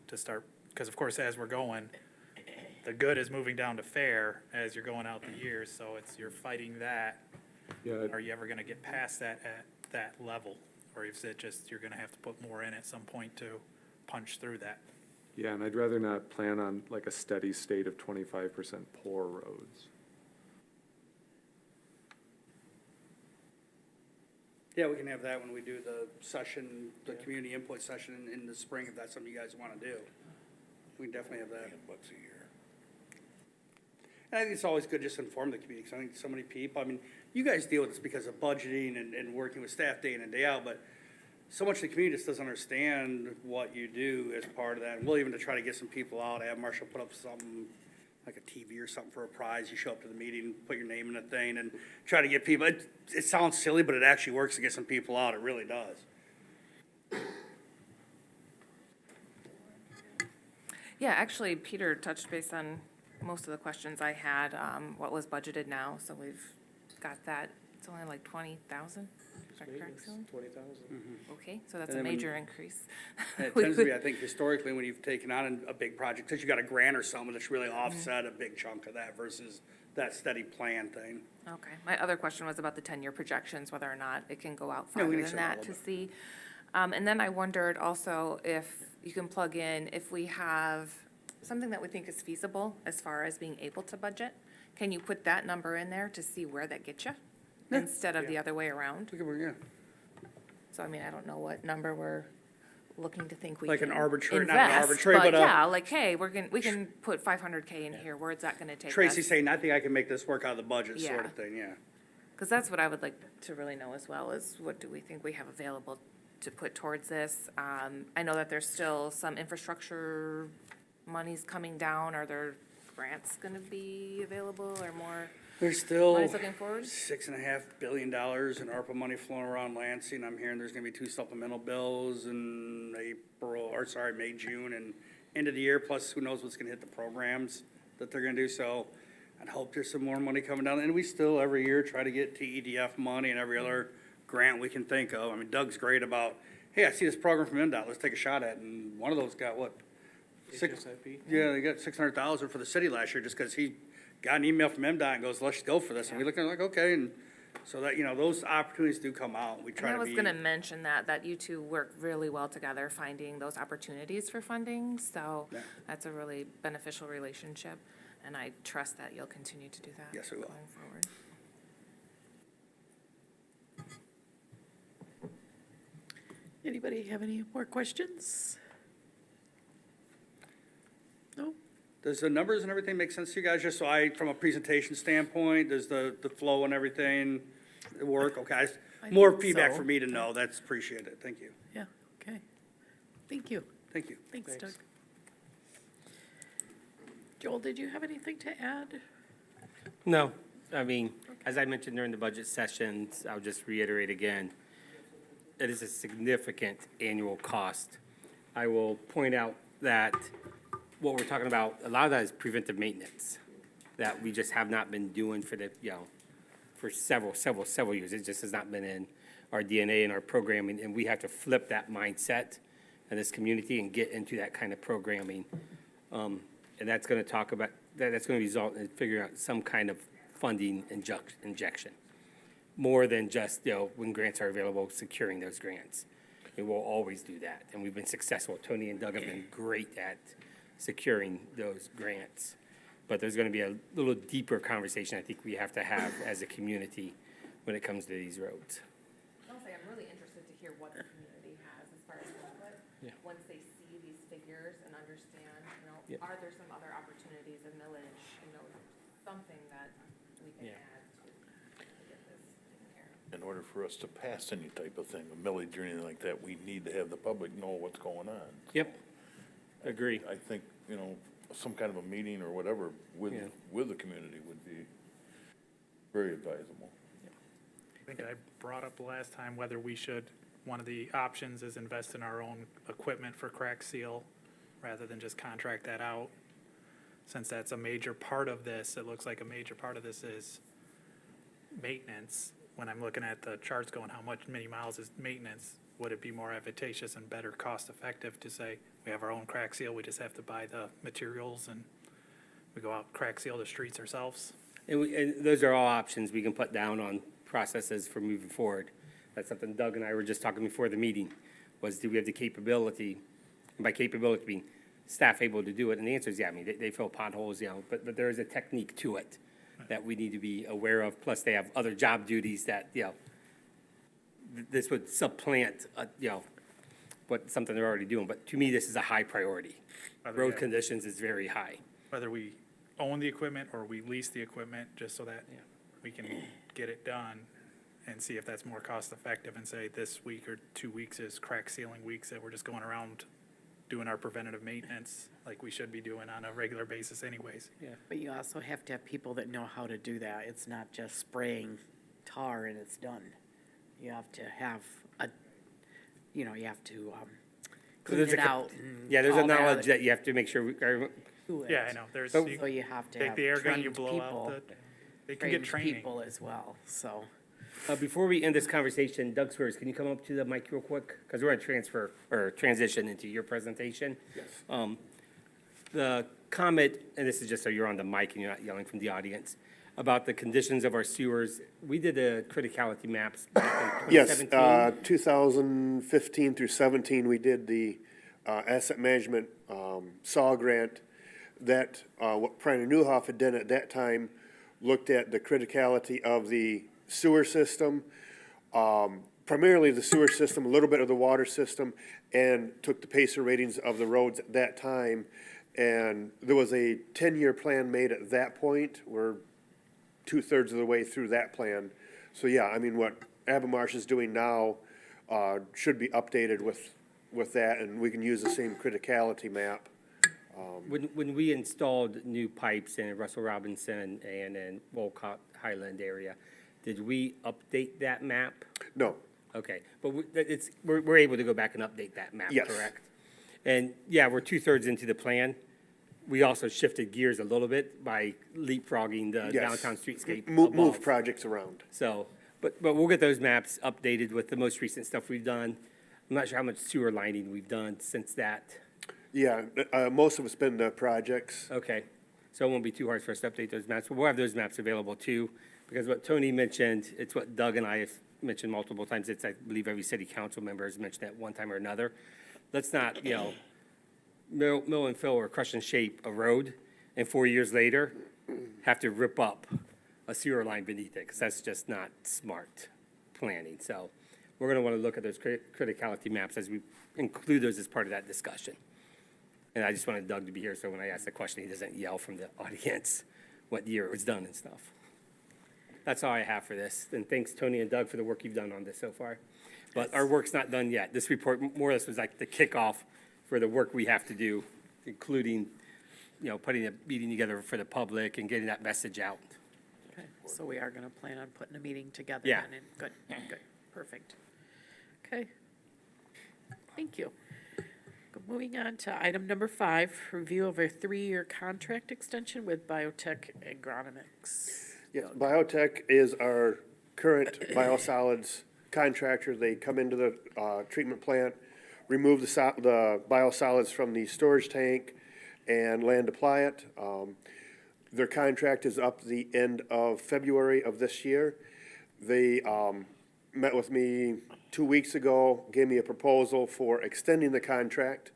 S9: to start? Because of course, as we're going, the good is moving down to fair as you're going out the years, so you're fighting that.
S4: Yeah,
S9: Are you ever gonna get past that at that level? Or is it just, you're gonna have to put more in at some point to punch through that?
S4: yeah, and I'd rather not plan on like a steady state of 25% poor roads.
S8: Yeah, we can have that when we do the session, the community input session in the spring, if that's something you guys want to do. We can definitely have that.
S5: $1 a year.
S8: And I think it's always good just to inform the community, because I think so many people, I mean, you guys deal with this because of budgeting and working with staff day in and day out, but so much of the community just doesn't understand what you do as part of that. And we'll even to try to get some people out, have Marshall put up something, like a TV or something for a prize. You show up to the meeting, put your name in a thing, and try to get people, it sounds silly, but it actually works to get some people out, it really does.
S3: Yeah, actually, Peter touched base on most of the questions I had, what was budgeted now, so we've got that. It's only like 20,000, is that correct, Celine?
S7: 20,000.
S3: Okay, so that's
S8: And
S3: a
S8: then when-
S3: major increase.
S8: And it tends to be, I think historically, when you've taken on a big project, since you got a grant or something, that's really offset a big chunk of that versus that steady plan thing.
S3: Okay, my other question was about the 10-year projections, whether or not it can go out
S8: Yeah, we
S3: farther
S8: can
S3: than
S8: extend it a
S3: that to
S8: little
S3: see. And then I wondered also if you can plug in, if we have something that we think is feasible as far as being able to budget, can you put that number in there to see where that gets you? Instead of the other way around?
S8: Yeah.
S3: So I mean, I don't know what number we're looking to think we
S8: Like
S3: can
S8: an arbitrary- not an
S3: invest,
S8: arbitrary, but,
S3: yeah, like, hey, we can put 500K in here, where's that gonna take us?
S8: Tracy's saying, I think I can make this work out of the budget, sort
S3: Yeah.
S8: of thing, yeah.
S3: Because that's what I would like to really know as well, is what do we think we have available to put towards this? I know that there's still some infrastructure monies coming down. Are there grants gonna be available or more
S8: There's still
S3: monies looking forward?
S8: $6.5 billion in ARPA money flowing around Lansing. I'm hearing there's gonna be 2 supplemental bills in May, June, and end of the year, plus who knows what's gonna hit the programs that they're gonna do, so I'd hope there's some more money coming down, and we still every year try to get TEDF money and every other grant we can think of. I mean, Doug's great about, hey, I see this program from MDOT, let's take a shot at it, and one of those got what?
S7: HSIP?
S8: Yeah, they got 600,000 for the city last year, just because he got an email from MDOT and goes, let's go for this, and we looked at it like, okay, and so that, those opportunities do come out, we
S3: And
S8: try
S3: I
S8: to
S3: was
S8: be.
S3: gonna mention that you two work really well together, finding those opportunities for funding, so
S8: Yeah.
S3: that's a really beneficial relationship, and I trust that you'll continue to do that.
S8: Yes, we will.
S3: Going forward.
S1: Anybody have any more questions? No?
S8: Does the numbers and everything make sense to you guys, just so from a presentation standpoint, does the flow and everything work, okay?
S1: I
S8: More
S1: think
S8: feedback
S1: so.
S8: for me to know, that's appreciated, thank you,
S1: Yeah, okay. Thank you.
S8: thank you.
S1: Thanks, Doug. Joel, did you have anything to add?
S2: No, I mean, as I mentioned during the budget sessions, I'll just reiterate again, it is a significant annual cost. I will point out that what we're talking about, a lot of that is preventive maintenance that we just have not been doing for for several years. It just has not been in our DNA and our programming, and we have to flip that mindset in this community and get into that kind of programming. And that's gonna that's gonna result in figuring out some kind of funding injection. More than just, when grants are available, securing those grants. And we'll always do that, and we've been successful. Tony and Doug have been great at securing those grants. But there's gonna be a little deeper conversation I think we have to have as a community when it comes to these roads.
S3: I'll say I'm really interested to hear what the community has as far as input.
S2: Yeah.
S3: Once they see these figures and understand,
S2: Yep.
S3: are there some other opportunities in millage, something that we can
S2: Yeah.
S3: add to
S5: order for us to pass any type of thing, a millage or anything like that, we need to have the public know what's going on.
S2: Yep, agree.
S5: I think, you know, some kind of a meeting or whatever with,
S2: Yeah.
S5: with the community would be very advisable.
S9: I think I brought up last time whether we should, one of the options is invest in our own equipment for crack seal rather than just contract that out. Since that's a major part of this, it looks like a major part of this is maintenance. When I'm looking at the charts going, many miles is maintenance, would it be more advantageous and better cost effective to say, we have our own crack seal, we just have to buy the materials and we go out crack seal the streets ourselves?
S2: And those are all options we can put down on processes for moving forward. That's something Doug and I were just talking before the meeting, was do we have the capability, and by capability being staff able to do it? And the answer is, yeah, I mean, they fill potholes, you know, but there is a technique to it that we need to be aware of. Plus, they have other job duties that, you know, this would supplant, you know, something they're already doing. But to me, this is a high priority. Road conditions is very high.
S9: Whether we own the equipment or we lease the equipment, just so that we can get it done and see if that's more cost effective, and say this week or 2 weeks is crack sealing weeks that we're just going around doing our preventative maintenance like we should be doing on a regular basis anyways.
S1: But you also have to have people that know how to do that. It's not just spraying tar and it's done. You have to have you have to clean
S2: there's
S1: it
S2: a
S1: out. And
S2: Yeah, there's a
S1: all that
S2: knowledge
S1: other
S2: that you have to make sure,
S1: to it.
S9: Yeah, I know, there's,
S2: So-
S9: you
S1: So you have to
S9: take
S1: have
S9: the air gun, you
S1: trained
S9: blow
S1: people,
S9: out they can get training.
S1: people as well, so.
S2: before we end this conversation, Doug Swears, can you come up to the mic real quick? Because we're going to transition into your presentation. Yes. The comment, and this is just so you're on the mic and you're not yelling from the audience, about the conditions of our sewers. We did the criticality maps back in
S10: Yes,
S2: 2017.
S10: 2015 through 17, we did the asset management SAW grant that, what Priner Newhoff had done at that time, looked at the criticality of the sewer system, primarily the sewer system, a little bit of the water system, and took the PACER ratings of the roads at that time. And there was a 10-year plan made at that point. We're 2/3 of the way through that plan. So yeah, I mean, what Abamarsh is doing now should be updated with that, and we can use the same criticality map.
S2: When we installed new pipes in Russell Robinson and in Wolcott Highland area, did we update that map?
S10: No,
S2: Okay, but we're able to go back and update that map,
S10: Yes.
S2: correct? And yeah, we're 2/3 into the plan. We also shifted gears a little bit by leapfrogging the
S10: yes.
S2: downtown streetscape
S10: Move
S2: above.
S10: projects around.
S2: So, but we'll get those maps updated with the most recent stuff we've done. I'm not sure how much sewer lining we've done since that.
S10: Yeah, most of it's been the projects.
S2: Okay, so it won't be too hard for us to update those maps, but we'll have those maps available too. Because what Tony mentioned, it's what Doug and I have mentioned multiple times, it's, I believe, every city council member has mentioned at one time or another. Let's not, mill and fill or crush and shape a road, and 4 years later, have to rip up a sewer line beneath it, because that's just not smart planning. So we're gonna wanna look at those criticality maps as we include those as part of that discussion. And I just wanted Doug to be here, so when I ask the question, he doesn't yell from the audience what year it was done and stuff. That's all I have for this, and thanks, Tony and Doug, for the work you've done on this so far. But our work's not done yet. This report more or less was like the kickoff for the work we have to do, including, putting a meeting together for the public and getting that message out.
S1: Okay, so we are gonna plan on putting a meeting together
S2: Yeah.
S1: then, and good, perfect. Okay. Thank you. Moving on to item number 5, review of a 3-year contract extension with BioTech Agronomics.
S10: Yes, BioTech is our current biosolids contractor. They come into the treatment plant, remove the biosolids from the storage tank, and land apply it. Their contract is up the end of February of this year. They met with me 2 weeks ago, gave me a proposal for extending the contract.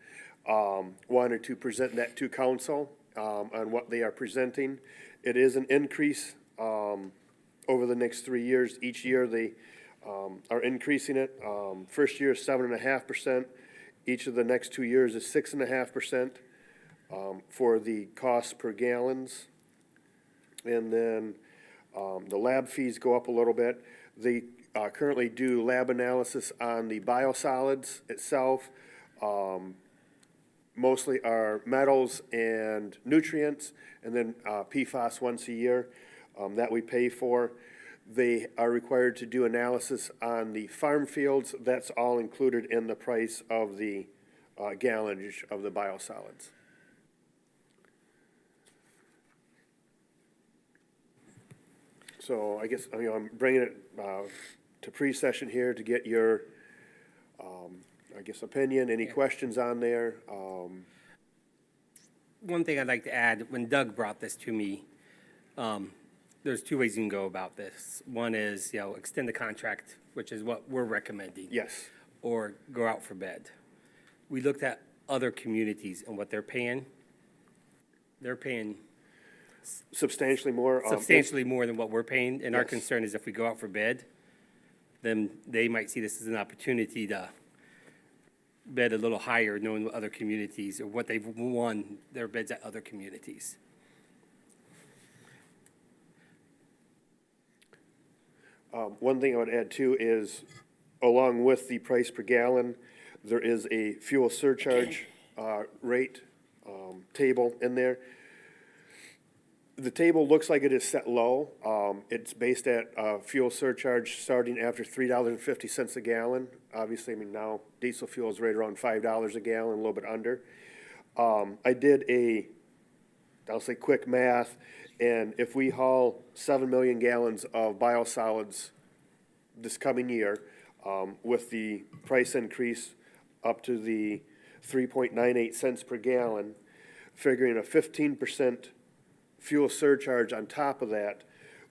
S10: Wanted to present that to council on what they are presenting. It is an increase over the next 3 years. Each year they are increasing it. First year is 7.5%. Each of the next 2 years is 6.5% for the cost per gallons. And then the lab fees go up a little bit. The currently do lab analysis on the biosolids itself. Mostly are metals and nutrients, and then PFAS once a year that we pay for. They are required to do analysis on the farm fields. That's all included in the price of the gallonage of the biosolids. So I guess, I'm bringing it to pre-session here to get your, I guess, opinion, any questions on there?
S2: One thing I'd like to add, when Doug brought this to me, there's two ways you can go about this. One is, extend the contract, which is what we're recommending.
S10: Yes.
S2: Or go out for bid. We looked at other communities and what they're paying. They're paying
S10: Substantially more?
S2: substantially more than what we're paying, and our
S10: Yes.
S2: concern is if we go out for bid, then they might see this as an opportunity to bid a little higher, knowing what other communities, or what they've won their bids at other communities.
S10: One thing I would add too is, along with the price per gallon, there is a fuel surcharge rate table in there. The table looks like it is set low. It's based at fuel surcharge starting after $3.50 a gallon. Obviously, now diesel fuel is right around $5 a gallon, a little bit under. I did I'll say quick math, and if we haul 7 million gallons of biosolids this coming year, with the price increase up to the 3.98 cents per gallon, figuring a 15% fuel surcharge on top of that,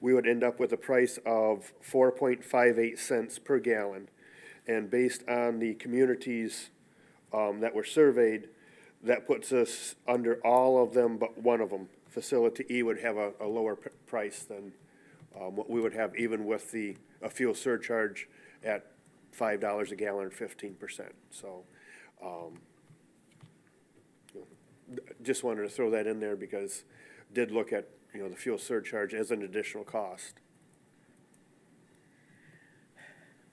S10: we would end up with a price of 4.58 cents per gallon. And based on the communities that were surveyed, that puts us under all of them but one of them. Facility E would have a lower price than what we would have even with a fuel surcharge at $5 a gallon or 15%. So just wanted to throw that in there because did look at, the fuel surcharge as an additional cost.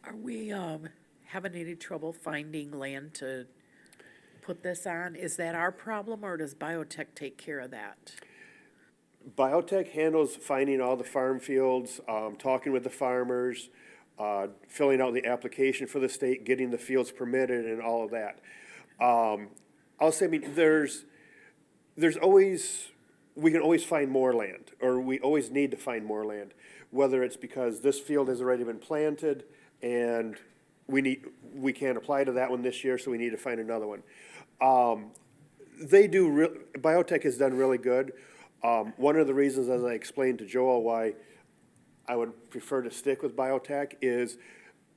S1: Are we having any trouble finding land to put this on? Is that our problem, or does BioTech take care of that?
S10: BioTech handles finding all the farm fields, talking with the farmers, filling out the application for the state, getting the fields permitted and all of that. I'll say, there's always, we can always find more land, or we always need to find more land, whether it's because this field has already been planted and we can't apply to that one this year, so we need to find another one. BioTech has done really good. One of the reasons, as I explained to Joel, why I would prefer to stick with BioTech is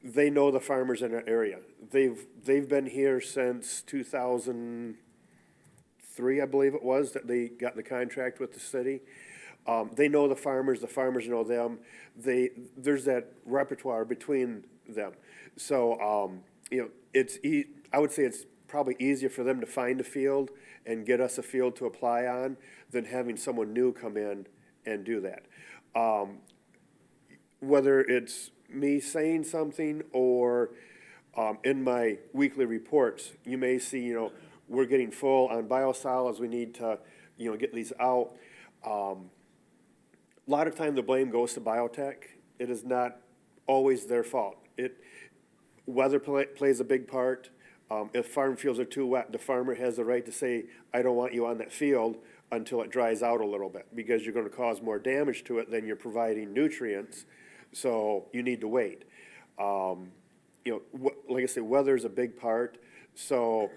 S10: they know the farmers in our area. They've been here since 2003, I believe it was, that they got the contract with the city. They know the farmers know them. There's that repertoire between them. So, I would say it's probably easier for them to find a field and get us a field to apply on than having someone new come in and do that. Whether it's me saying something or in my weekly reports, you may see, we're getting full on biosolids, we need to, get these out. A lot of time the blame goes to BioTech. It is not always their fault. Weather plays a big part. If farm fields are too wet, the farmer has the right to say, I don't want you on that field until it dries out a little bit, because you're gonna cause more damage to it than you're providing nutrients, so you need to wait. Like I say, weather's a big part, so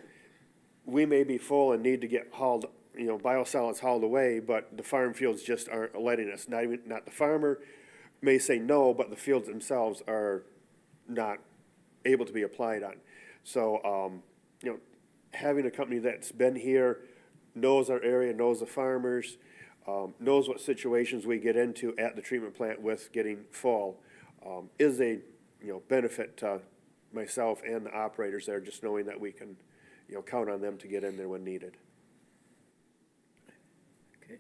S10: we may be full and need to get hauled, biosolids hauled away, but the farm fields just aren't letting us. Not the farmer may say no, but the fields themselves are not able to be applied on. So, having a company that's been here, knows our area, knows the farmers, knows what situations we get into at the treatment plant with getting full, is a, benefit to myself and the operators there, just knowing that we can, count on them to get in there when needed.
S1: Okay.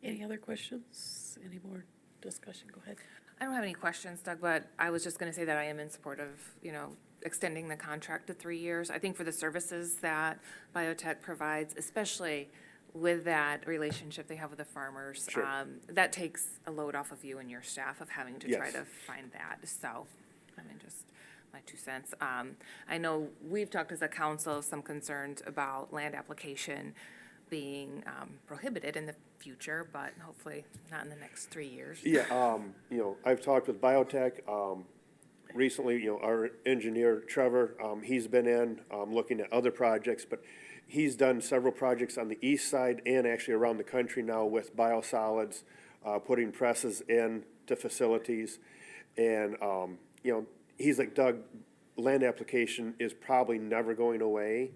S1: Any other questions? Any more discussion? Go ahead.
S3: I don't have any questions, Doug, but I was just gonna say that I am in support of, extending the contract to 3 years. I think for the services that BioTech provides, especially with that relationship they have with the farmers,
S10: Sure.
S3: that takes a load off of you and your staff of having to try
S10: Yes.
S3: to find that. So, just my 2 cents. I know we've talked as a council, some concerns about land application being prohibited in the future, but hopefully not in the next 3 years.
S10: Yeah, I've talked with BioTech, recently, our engineer Trevor, he's been in, looking at other projects, but he's done several projects on the east side and actually around the country now with biosolids, putting presses into facilities. And, he's like, Doug, land application is probably never going away.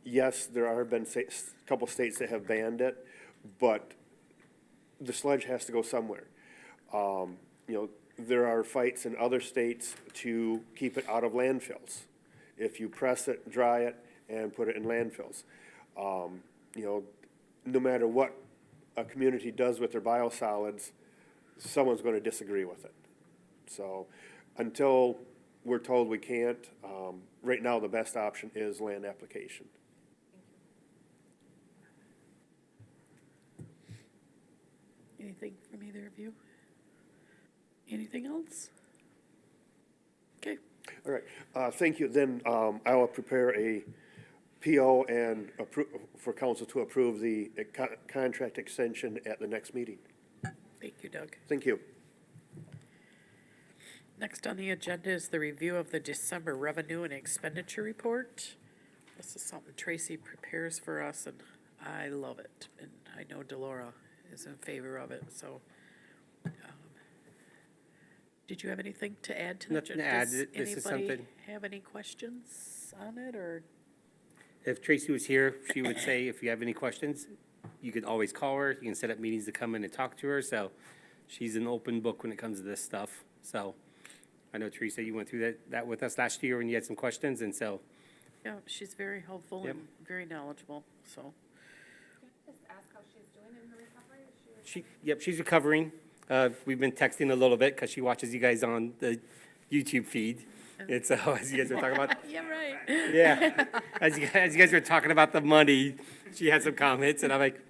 S10: Yes, there have been a couple states that have banned it, but the sludge has to go somewhere. There are fights in other states to keep it out of landfills. If you press it, dry it, and put it in landfills. No matter what a community does with their biosolids, someone's going to disagree with it. So until we're told we can't, right now the best option is land application.
S1: Anything from either of you? Anything else? Okay,
S10: All right, thank you. Then I will prepare a PO and for council to approve the contract extension at the next meeting.
S1: thank you, Doug.
S10: Thank you.
S1: Next on the agenda is the review of the December revenue and expenditure report. This is something Tracy prepares for us, and I love it. And I know Delora is in favor of it, so. Did you have anything to add to that?
S2: Nothing to add.
S1: Does
S2: This is
S1: anybody
S2: something-
S1: have any questions on it, or?
S2: If Tracy was here, she would say, if you have any questions, you could always call her. You can set up meetings to come in and talk to her. So she's an open book when it comes to this stuff. So I know, Teresa, you went through that with us last year when you had some questions, and so.
S1: Yeah, she's very helpful
S2: Yep.
S1: and very knowledgeable, so.
S3: Just ask how she's doing in her recovery?
S2: Yep, she's recovering. We've been texting a little bit because she watches you guys on the YouTube feed. And so as you guys were talking about,
S1: Yeah, right.
S2: yeah, as you guys were talking about the money, she had some comments, and I'm like,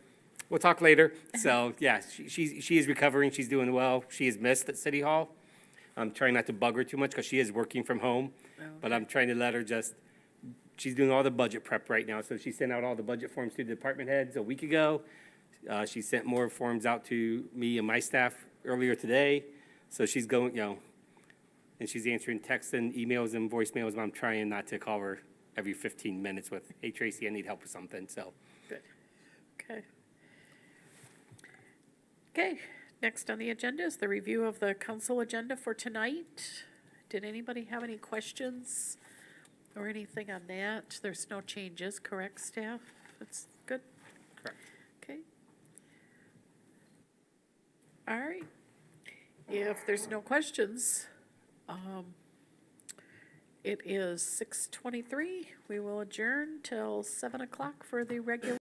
S2: we'll talk later. So, yeah, she is recovering. She's doing well. She is missed at City Hall. I'm trying not to bug her too much because she is working from home, but I'm trying to let her she's doing all the budget prep right now. So she sent out all the budget forms to the department heads a week ago. She sent more forms out to me and my staff earlier today. So she's going, and she's answering texts and emails and voicemails, but I'm trying not to call her every 15 minutes with, hey, Tracy, I need help with something, so.
S1: Good. Okay. Okay, next on the agenda is the review of the council agenda for tonight. Did anybody have any questions or anything on that? There's no changes, correct, staff? That's good?
S2: Correct.
S1: Okay. All right. If there's no questions, it is 6:23. We will adjourn till 7 o'clock for the regular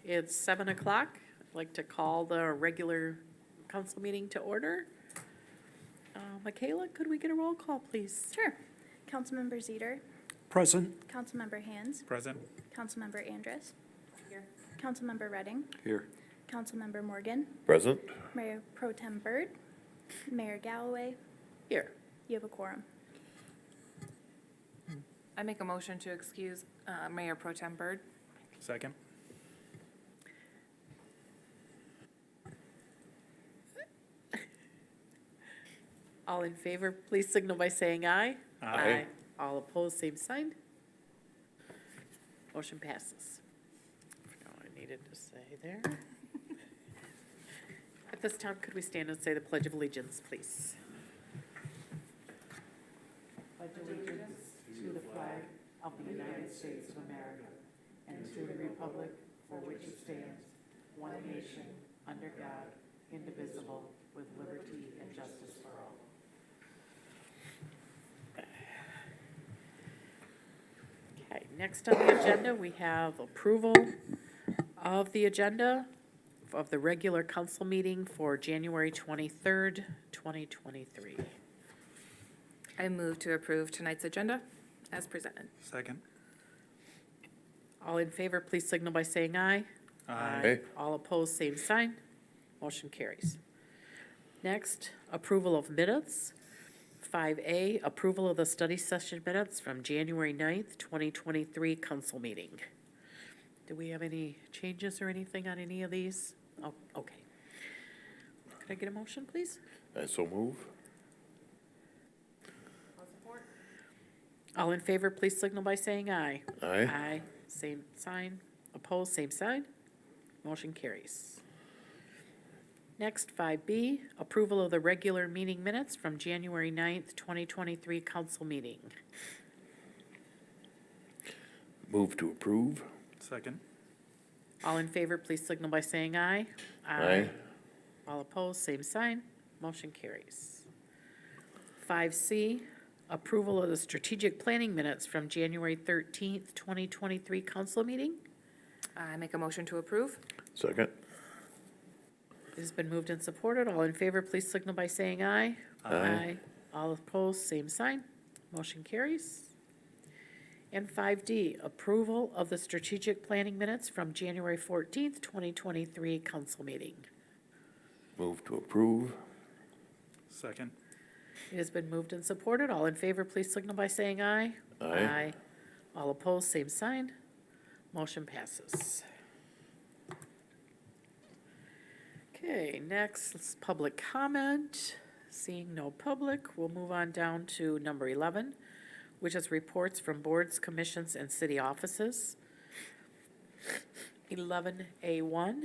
S1: It's 7 o'clock. I'd like to call the regular council meeting to order. Michaela, could we get a roll call, please?
S11: Sure. Councilmember Zeter,
S9: Present.
S11: Councilmember Hands,
S9: Present.
S11: Councilmember Andrus. Here. Councilmember Redding,
S4: Here.
S11: Councilmember Morgan,
S10: Present.
S11: Mayor Pro Tem Byrd, Mayor Galloway.
S1: Here.
S11: You have a quorum.
S3: I make a motion to excuse Mayor Pro Tem Byrd.
S9: Second.
S1: All in favor, please signal by saying aye.
S9: Aye.
S1: All opposed, same sign. Motion passes. Forgot what I needed to say there. At this time, could we stand and say the Pledge of Allegiance, please? Pledge allegiance to the flag of the United States of America and to the republic for which it stands, one nation, under God, indivisible, with liberty and justice for all. Okay, next on the agenda, we have approval of the agenda of the regular council meeting for January 23rd, 2023.
S3: I move to approve tonight's agenda as presented.
S9: Second.
S1: All in favor, please signal by saying aye.
S10: Aye.
S1: All opposed, same sign. Motion carries. Next, approval of minutes. 5A, approval of the study session minutes from January 9th, 2023 council meeting. Do we have any changes or anything on any of these? Oh, okay. Could I get a motion, please?
S10: I so move.
S1: All in favor, please signal by saying aye.
S10: Aye.
S1: Aye, same sign. Opposed, same sign. Motion carries. Next, 5B, approval of the regular meeting minutes from January 9th, 2023 council meeting.
S10: Move to approve.
S9: Second.
S1: All in favor, please signal by saying aye.
S10: Aye.
S1: All opposed, same sign. Motion carries. 5C, approval of the strategic planning minutes from January 13th, 2023 council meeting.
S3: I make a motion to approve.
S10: Second.
S1: It has been moved and supported. All in favor, please signal by saying aye.
S10: Aye.
S1: All opposed, same sign. Motion carries. And 5D, approval of the strategic planning minutes from January 14th, 2023 council meeting.
S10: Move to approve.
S9: Second.
S1: It has been moved and supported. All in favor, please signal by saying aye.
S10: Aye.
S1: All opposed, same sign. Motion passes. Okay, next is public comment. Seeing no public, we'll move on down to number 11, which is reports from boards, commissions, and city offices. 11A1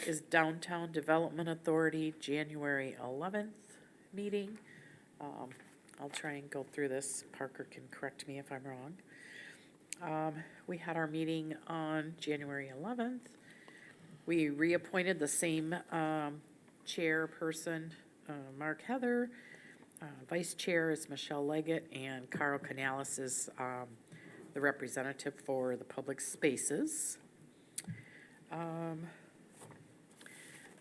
S1: is Downtown Development Authority, January 11th meeting. I'll try and go through this. Parker can correct me if I'm wrong. We had our meeting on January 11th. We reappointed the same chairperson, Mark Heather. Vice chair is Michelle Leggett, and Carl Canales is the representative for the public spaces.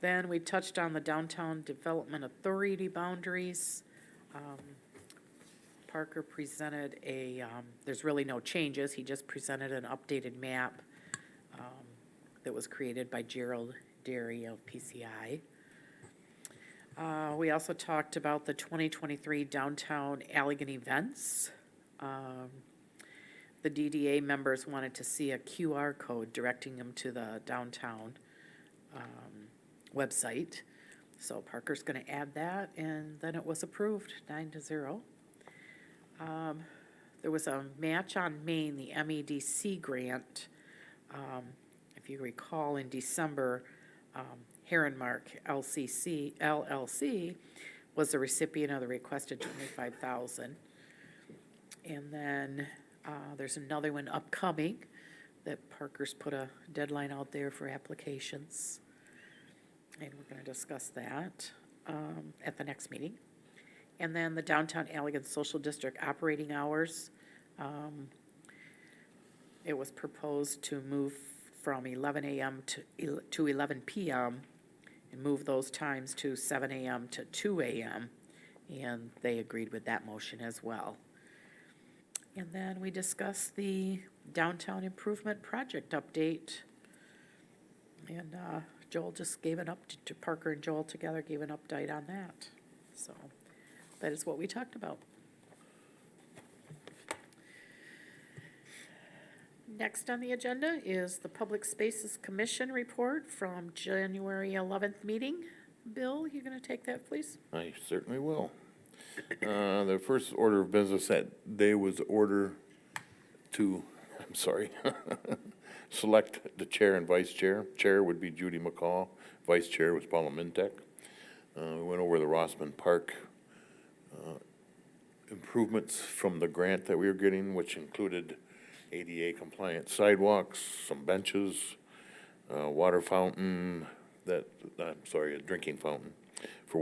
S1: Then we touched on the Downtown Development Authority boundaries. Parker presented there's really no changes, he just presented an updated map that was created by Gerald Derry of PCI. We also talked about the 2023 Downtown Allegan events. The DDA members wanted to see a QR code directing them to the downtown website. So Parker's gonna add that, and then it was approved, 9-0. There was a match on Main, the MEDC grant. If you recall, in December, Heronmark LLC was the recipient of the requested $25,000. And then there's another one upcoming that Parker's put a deadline out there for applications. And we're gonna discuss that at the next meeting. And then the Downtown Allegan Social District operating hours. It was proposed to move from 11 a.m. to 11 p.m. and move those times to 7 a.m. to 2 a.m. And they agreed with that motion as well. And then we discussed the downtown improvement project update. And Joel just gave an to Parker and Joel together gave an update on that. So that is what we talked about. Next on the agenda is the Public Spaces Commission report from January 11th meeting. Bill, you going to take that, please?
S5: I certainly will. The first order of business that day was order to, I'm sorry, select the chair and vice chair. Chair would be Judy McCall, vice chair was Paula Mintek. We went over the Rossman Park improvements from the grant that we were getting, which included ADA compliant sidewalks, some benches, water fountain, a drinking fountain for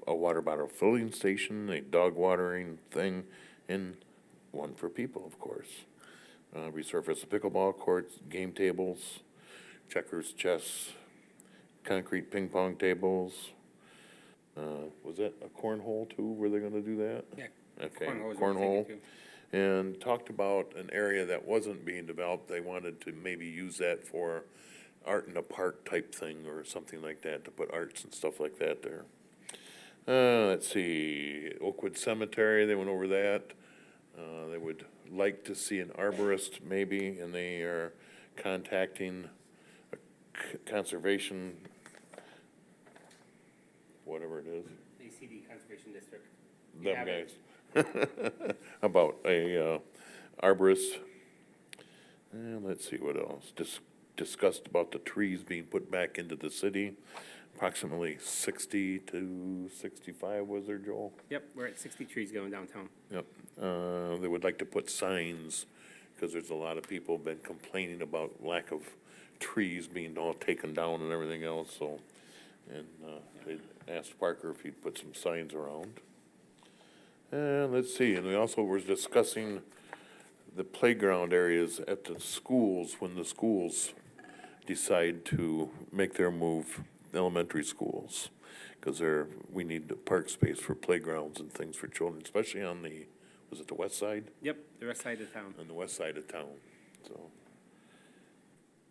S5: a water bottle filling station, a dog watering thing, and one for people, of course. Resurface the pickleball courts, game tables, checkers, chess, concrete ping pong tables. Was that a cornhole too? Were they gonna do that?
S2: Yeah.
S5: Okay,
S2: Cornhole is what I'm
S5: cornhole.
S2: thinking,
S5: And talked about an area that wasn't being developed. They wanted to maybe use that for art in a park type thing or something like that, to put arts and stuff like that there. Let's see, Oakwood Cemetery, they went over that. They would like to see an arborist maybe, and they are contacting a conservation, whatever it is,
S2: ACD Conservation District.
S5: them
S2: have it.
S5: guys, about a arborist. And let's see what else. Discussed about the trees being put back into the city. Approximately 60 to 65 was there, Joel?
S2: Yep, we're at 60 trees going downtown.
S5: Yep. They would like to put signs, because there's a lot of people been complaining about lack of trees being all taken down and everything else, so. And they asked Parker if he'd put some signs around. And let's see, and we also were discussing the playground areas at the schools when the schools decide to make their move, elementary schools. Because we need the park space for playgrounds and things for children, especially on was it the west side?
S2: Yep, the rest side of town.
S5: On the west side of town, so.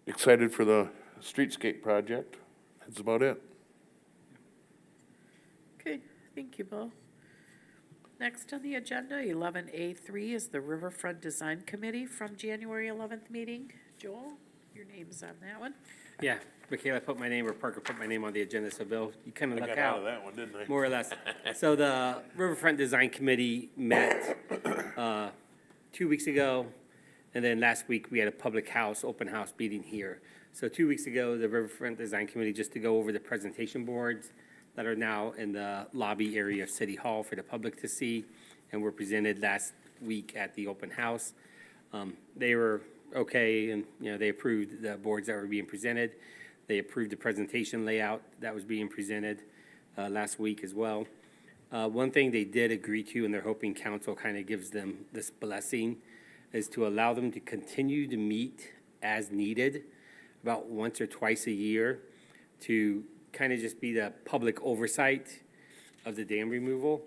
S5: Excited for the streetscape project, that's about it.
S1: Okay, thank you, Bill. Next on the agenda, 11A3 is the Riverfront Design Committee from January 11th meeting. Joel, your name's on that one.
S2: Yeah, Michaela put my name, or Parker put my name on the agenda, so Bill, you kind of
S5: I
S2: luck
S5: got out
S2: out.
S5: of that one, didn't I?
S2: More or less. So the Riverfront Design Committee met 2 weeks ago, and then last week we had a public house, open house meeting here. So 2 weeks ago, the Riverfront Design Committee, just to go over the presentation boards that are now in the lobby area of City Hall for the public to see, and were presented last week at the open house. They were okay, and, they approved the boards that were being presented. They approved the presentation layout that was being presented last week as well. One thing they did agree to, and they're hoping council kind of gives them this blessing, is to allow them to continue to meet as needed, about once or twice a year, to kind of just be the public oversight of the dam removal,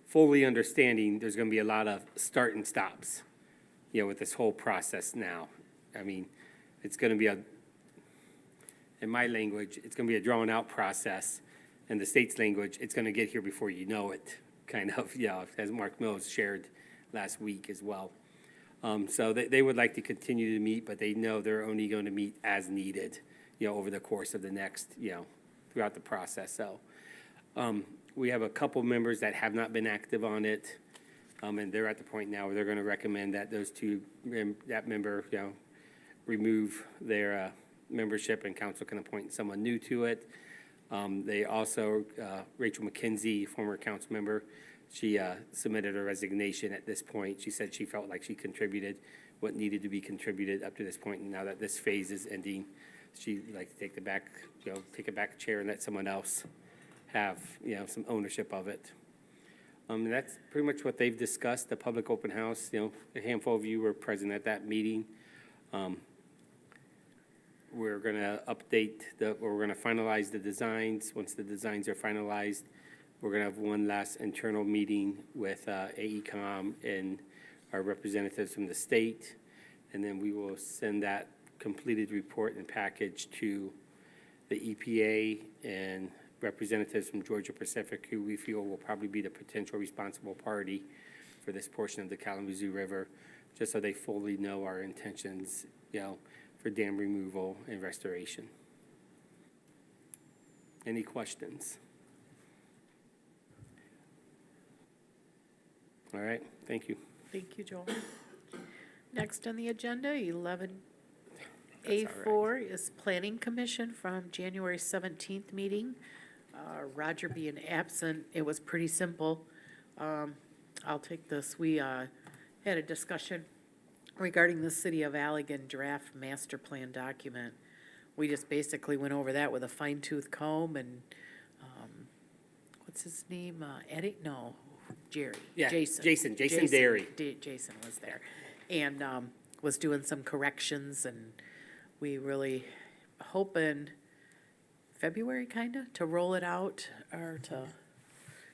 S2: fully understanding there's going to be a lot of start and stops, with this whole process now. I mean, it's going to be in my language, it's going to be a drawn-out process. In the state's language, it's going to get here before you know it, kind of, as Mark Mills shared last week as well. So they would like to continue to meet, but they know they're only going to meet as needed, over the course of the next, throughout the process. So we have a couple members that have not been active on it, and they're at the point now where they're going to recommend that that member, remove their membership, and council can appoint someone new to it. They also, Rachel McKenzie, former council member, she submitted a resignation at this point. She said she felt like she contributed what needed to be contributed up to this point, and now that this phase is ending, she'd like to take take a back chair and let someone else have, some ownership of it. That's pretty much what they've discussed, the public open house. A handful of you were present at that meeting. we're gonna update we're gonna finalize the designs. Once the designs are finalized, we're gonna have one last internal meeting with AECom and our representatives from the state. And then we will send that completed report and package to the EPA and representatives from Georgia Pacific, who we feel will probably be the potential responsible party for this portion of the Kalamazoo River, just so they fully know our intentions, for dam removal and restoration. Any questions? All right, thank you.
S1: Thank you, Joel. Next on the agenda, 11A4 is Planning Commission from January 17th meeting. Roger being absent, it was pretty simple. I'll take this. We had a discussion regarding the City of Allegan draft master plan document. We just basically went over that with a fine-tooth comb and, what's his name? Eddie? No, Jerry.
S2: Yeah,
S1: Jason
S2: Derry.
S1: Jason was there and was doing some corrections, and we really hoping February kinda to roll it out or to,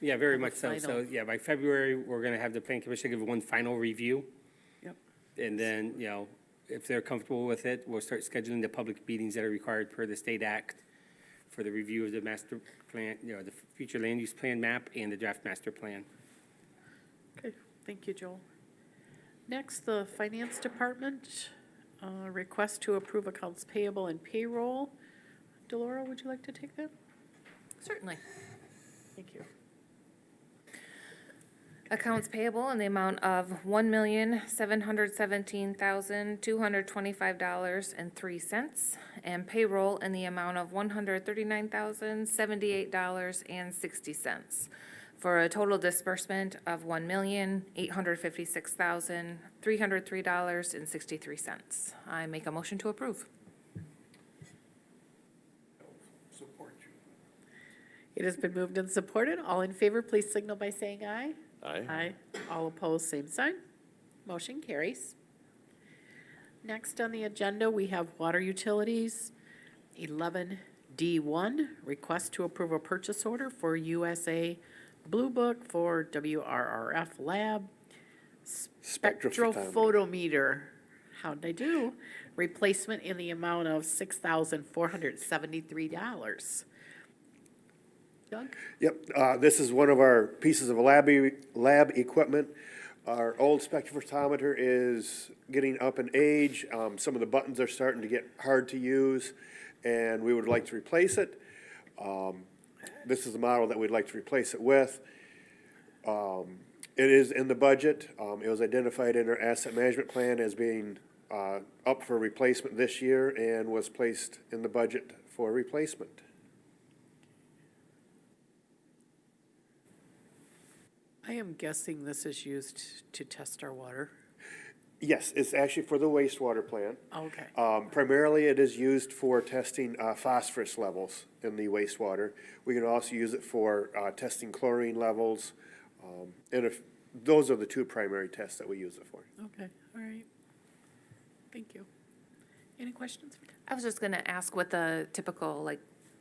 S2: Yeah, very
S1: Have a
S2: much so. So,
S1: final.
S2: yeah, by February, we're gonna have the Plan Commission give one final review.
S1: Yep.
S2: And then, if they're comfortable with it, we'll start scheduling the public meetings that are required per the state act for the review of the master plan, the future land use plan map and the draft master plan.
S1: okay, thank you, Joel. Next, the Finance Department, request to approve accounts payable and payroll. Delora, would you like to take that?
S3: Certainly.
S1: Thank you.
S3: Accounts payable in the amount of $1,717,225.03, and payroll in the amount of $139,078.60, for a total disbursement of $1,856,303.63. I make a motion to approve.
S5: Support you.
S1: It has been moved and supported. All in favor, please signal by saying aye.
S5: Aye.
S1: Aye. All opposed, same sign. Motion carries. Next on the agenda, we have water utilities. 11D1, request to approve a purchase order for USA Blue Book for WRRF Lab spectrophotometer. How'd I do? Replacement in the amount of $6,473. Doug?
S10: Yep, this is one of our pieces of lab equipment. Our old spectrophotometer is getting up in age. Some of the buttons are starting to get hard to use, and we would like to replace it. This is the model that we'd like to replace it with. It is in the budget. It was identified in our asset management plan as being up for replacement this year and was placed in the budget for replacement.
S1: I am guessing this is used to test our water.
S10: Yes, it's actually for the wastewater plant.
S1: Okay.
S10: Primarily, it is used for testing phosphorus levels in the wastewater. We can also use it for testing chlorine levels. And if, those are the two primary tests that we use it for.
S1: Okay, all right. Thank you. Any questions?
S3: I was just gonna ask what the typical,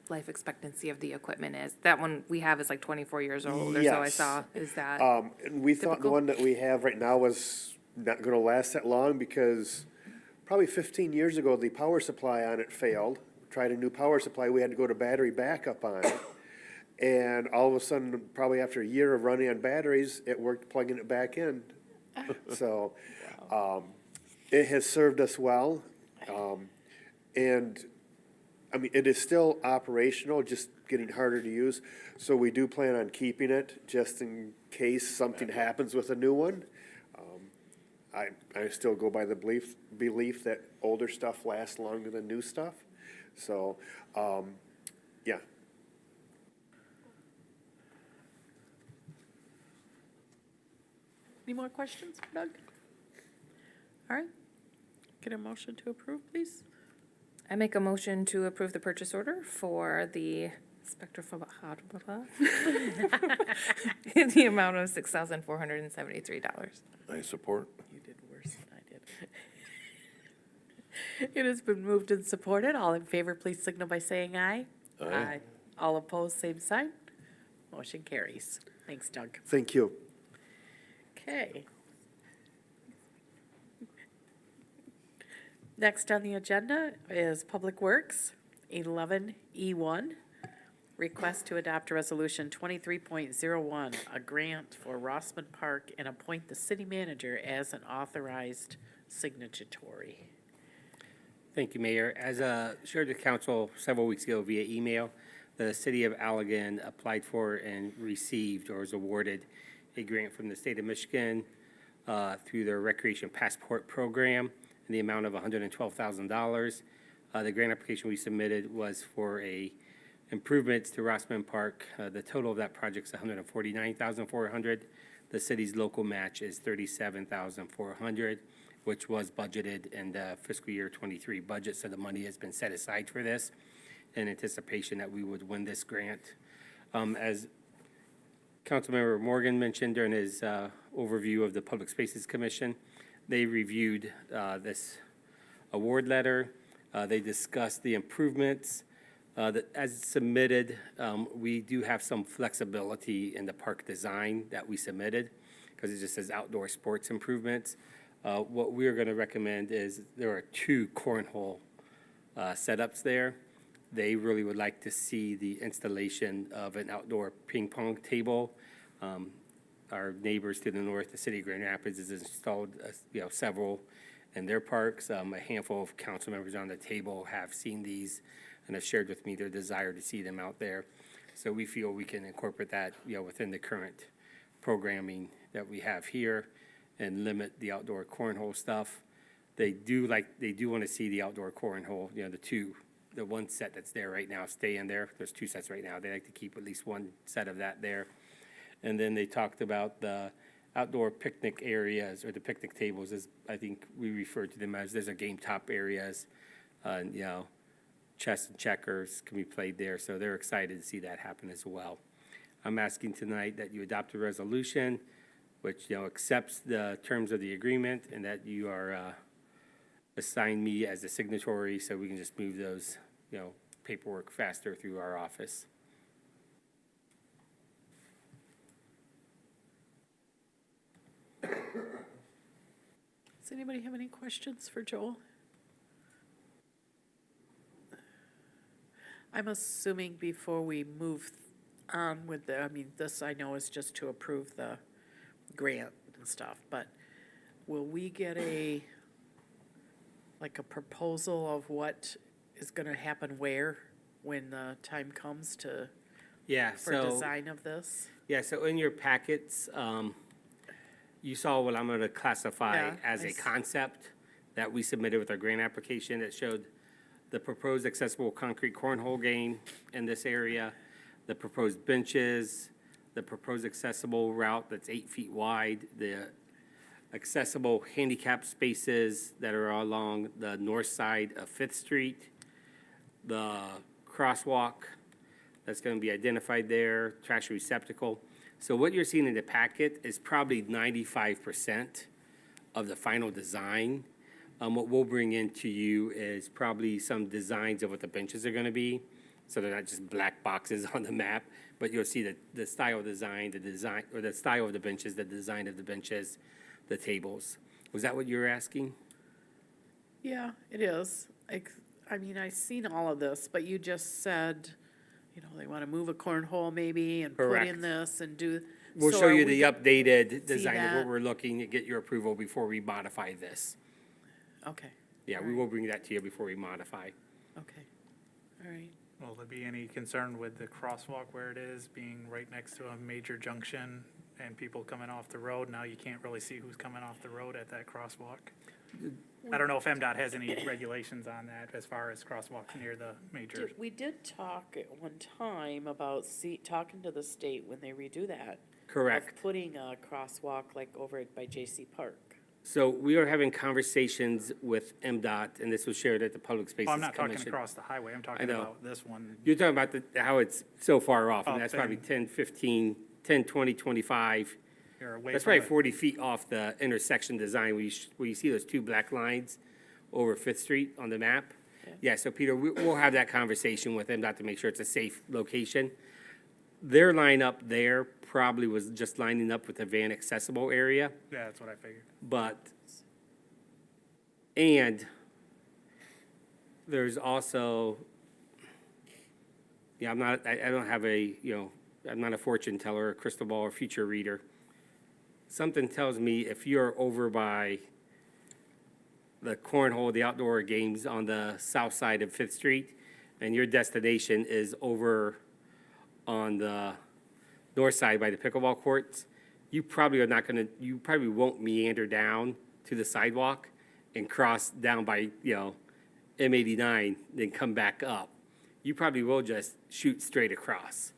S3: life expectancy of the equipment is. That one we have is 24 years old, or so I
S10: Yes.
S3: saw. Is that?
S10: And we thought the
S3: Typical?
S10: one that we have right now was not gonna last that long because probably 15 years ago, the power supply on it failed. Tried a new power supply, we had to go to battery backup on it. And all of a sudden, probably after a year of running on batteries, it worked plugging it back in. So, it has served us well. And, I mean, it is still operational, just getting harder to use. So we do plan on keeping it just in case something happens with a new one. I still go by the belief that older stuff lasts longer than new stuff. So, yeah.
S1: Any more questions for Doug? All right. Get a motion to approve, please.
S3: I make a motion to approve the purchase order for the spectrophotometer in the amount of $6,473.
S5: I support.
S1: You did worse than I did. It has been moved and supported. All in favor, please signal by saying aye. Aye. All opposed, same sign. Motion carries. Thanks, Doug.
S10: Thank you.
S1: Okay. Next on the agenda is Public Works, 11E1. Request to adopt Resolution 23.01, a grant for Rossman Park, and appoint the city manager as an authorized signatory.
S2: Thank you, Mayor. As shared with council several weeks ago via email, the city of Allegan applied for and received or was awarded a grant from the state of Michigan through their Recreation Passport Program in the amount of $112,000. The grant application we submitted was for improvements to Rossman Park. The total of that project is $149,400. The city's local match is $37,400, which was budgeted in the fiscal year '23 budget. So the money has been set aside for this in anticipation that we would win this grant. As Councilmember Morgan mentioned during his overview of the Public Spaces Commission, they reviewed this award letter. They discussed the improvements. As submitted, we do have some flexibility in the park design that we submitted because it just says outdoor sports improvements. What we're going to recommend is there are 2 cornhole setups there. They really would like to see the installation of an outdoor ping pong table. Our neighbors to the north, the city of Grand Rapids, has installed several in their parks. A handful of council members on the table have seen these and have shared with me their desire to see them out there. So we feel we can incorporate that, within the current programming that we have here and limit the outdoor cornhole stuff. They do want to see the outdoor cornhole, the one set that's there right now stay in there. There's 2 sets right now. They like to keep at least 1 set of that there. And then they talked about the outdoor picnic areas or the picnic tables, as I think we refer to them as. There's a game top areas, chess and checkers can be played there. So they're excited to see that happen as well. I'm asking tonight that you adopt a resolution which, accepts the terms of the agreement and that you are assign me as a signatory so we can just move those, paperwork faster through our office.
S1: Does anybody have any questions for Joel? I'm assuming before we move on with this I know is just to approve the grant and stuff, but will we get a proposal of what is gonna happen where when the time comes for design of this?
S2: Yeah, so in your packets, you saw what I'm going to classify as a concept that we submitted with our grant application that showed the proposed accessible concrete cornhole game in this area, the proposed benches, the proposed accessible route that's 8 feet wide, the accessible handicap spaces that are along the north side of Fifth Street, the crosswalk that's going to be identified there, trash receptacle. So what you're seeing in the packet is probably 95% of the final design. What we'll bring into you is probably some designs of what the benches are going to be. So they're not just black boxes on the map, but you'll see the style of design, the style of the benches, the design of the benches, the tables. Was that what you were asking?
S1: Yeah, it is. I've seen all of this, but you just said, they want to move a cornhole maybe and put
S2: Correct.
S1: in this and do.
S2: We'll
S1: so
S2: show
S1: are
S2: you
S1: we
S2: the updated design of
S1: that?
S2: what we're looking to get your approval before we modify this.
S1: Okay,
S2: Yeah, we will bring that to you before we modify.
S1: okay, all right.
S9: Will there be any concern with the crosswalk where it is, being right next to a major junction and people coming off the road? Now you can't really see who's coming off the road at that crosswalk. I don't know if MDOT has any regulations on that as far as crosswalks near the major.
S1: We did talk at one time about talking to the state when they redo that.
S2: Correct.
S1: Of putting a crosswalk over by J.C. Park.
S2: So we are having conversations with MDOT, and this was shared at the Public Spaces
S9: Well, I'm not talking
S2: Commission.
S9: across the highway, I'm talking
S2: know.
S9: about this one.
S2: You're talking about how it's so far off, and
S9: Up
S2: that's probably
S9: and-
S2: 10, 15, 10, 20, 25.
S9: You're away
S2: That's
S9: from
S2: probably
S9: it.
S2: 40 feet off the intersection design where you see those 2 black lines. over Fifth Street on the map. Yeah, so Peter, we'll have that conversation with them, not to make sure it's a safe location. Their line up there probably was just lining up with the van accessible area,
S9: Yeah, that's what I figured.
S2: but, and there's also, yeah, I don't have a, I'm not a fortune teller, or crystal ball, or future reader. Something tells me if you're over by the cornhole, the outdoor games on the south side of Fifth Street, and your destination is over on the north side by the pickleball courts, you probably you probably won't meander down to the sidewalk and cross down by, M89, then come back up. You probably will just shoot straight across.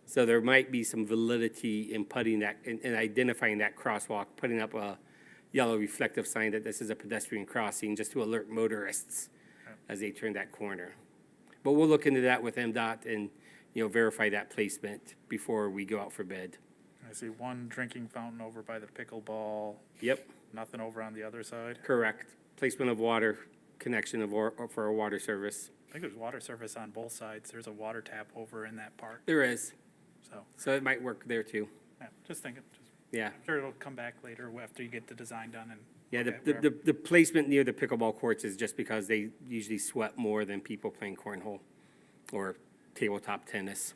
S2: So there might be some validity in putting that, in identifying that crosswalk, putting up a yellow reflective sign that this is a pedestrian crossing, just to alert motorists as they turn that corner. But we'll look into that with MDOT and, verify that placement before we go out for bid.
S9: I see one drinking fountain over by the pickleball,
S2: Yep,
S9: nothing over on the other side.
S2: correct. Placement of water, connection of, for a water service.
S9: I think there's water service on both sides. There's a water tap over in that park,
S2: There is,
S9: so,
S2: so it might work there too.
S9: yeah, just thinking.
S2: Yeah.
S9: I'm sure it'll come back later after you get the design done and.
S2: Yeah,
S9: look at
S2: the
S9: wherever.
S2: the placement near the pickleball courts is just because they usually sweat more than people playing cornhole or tabletop tennis.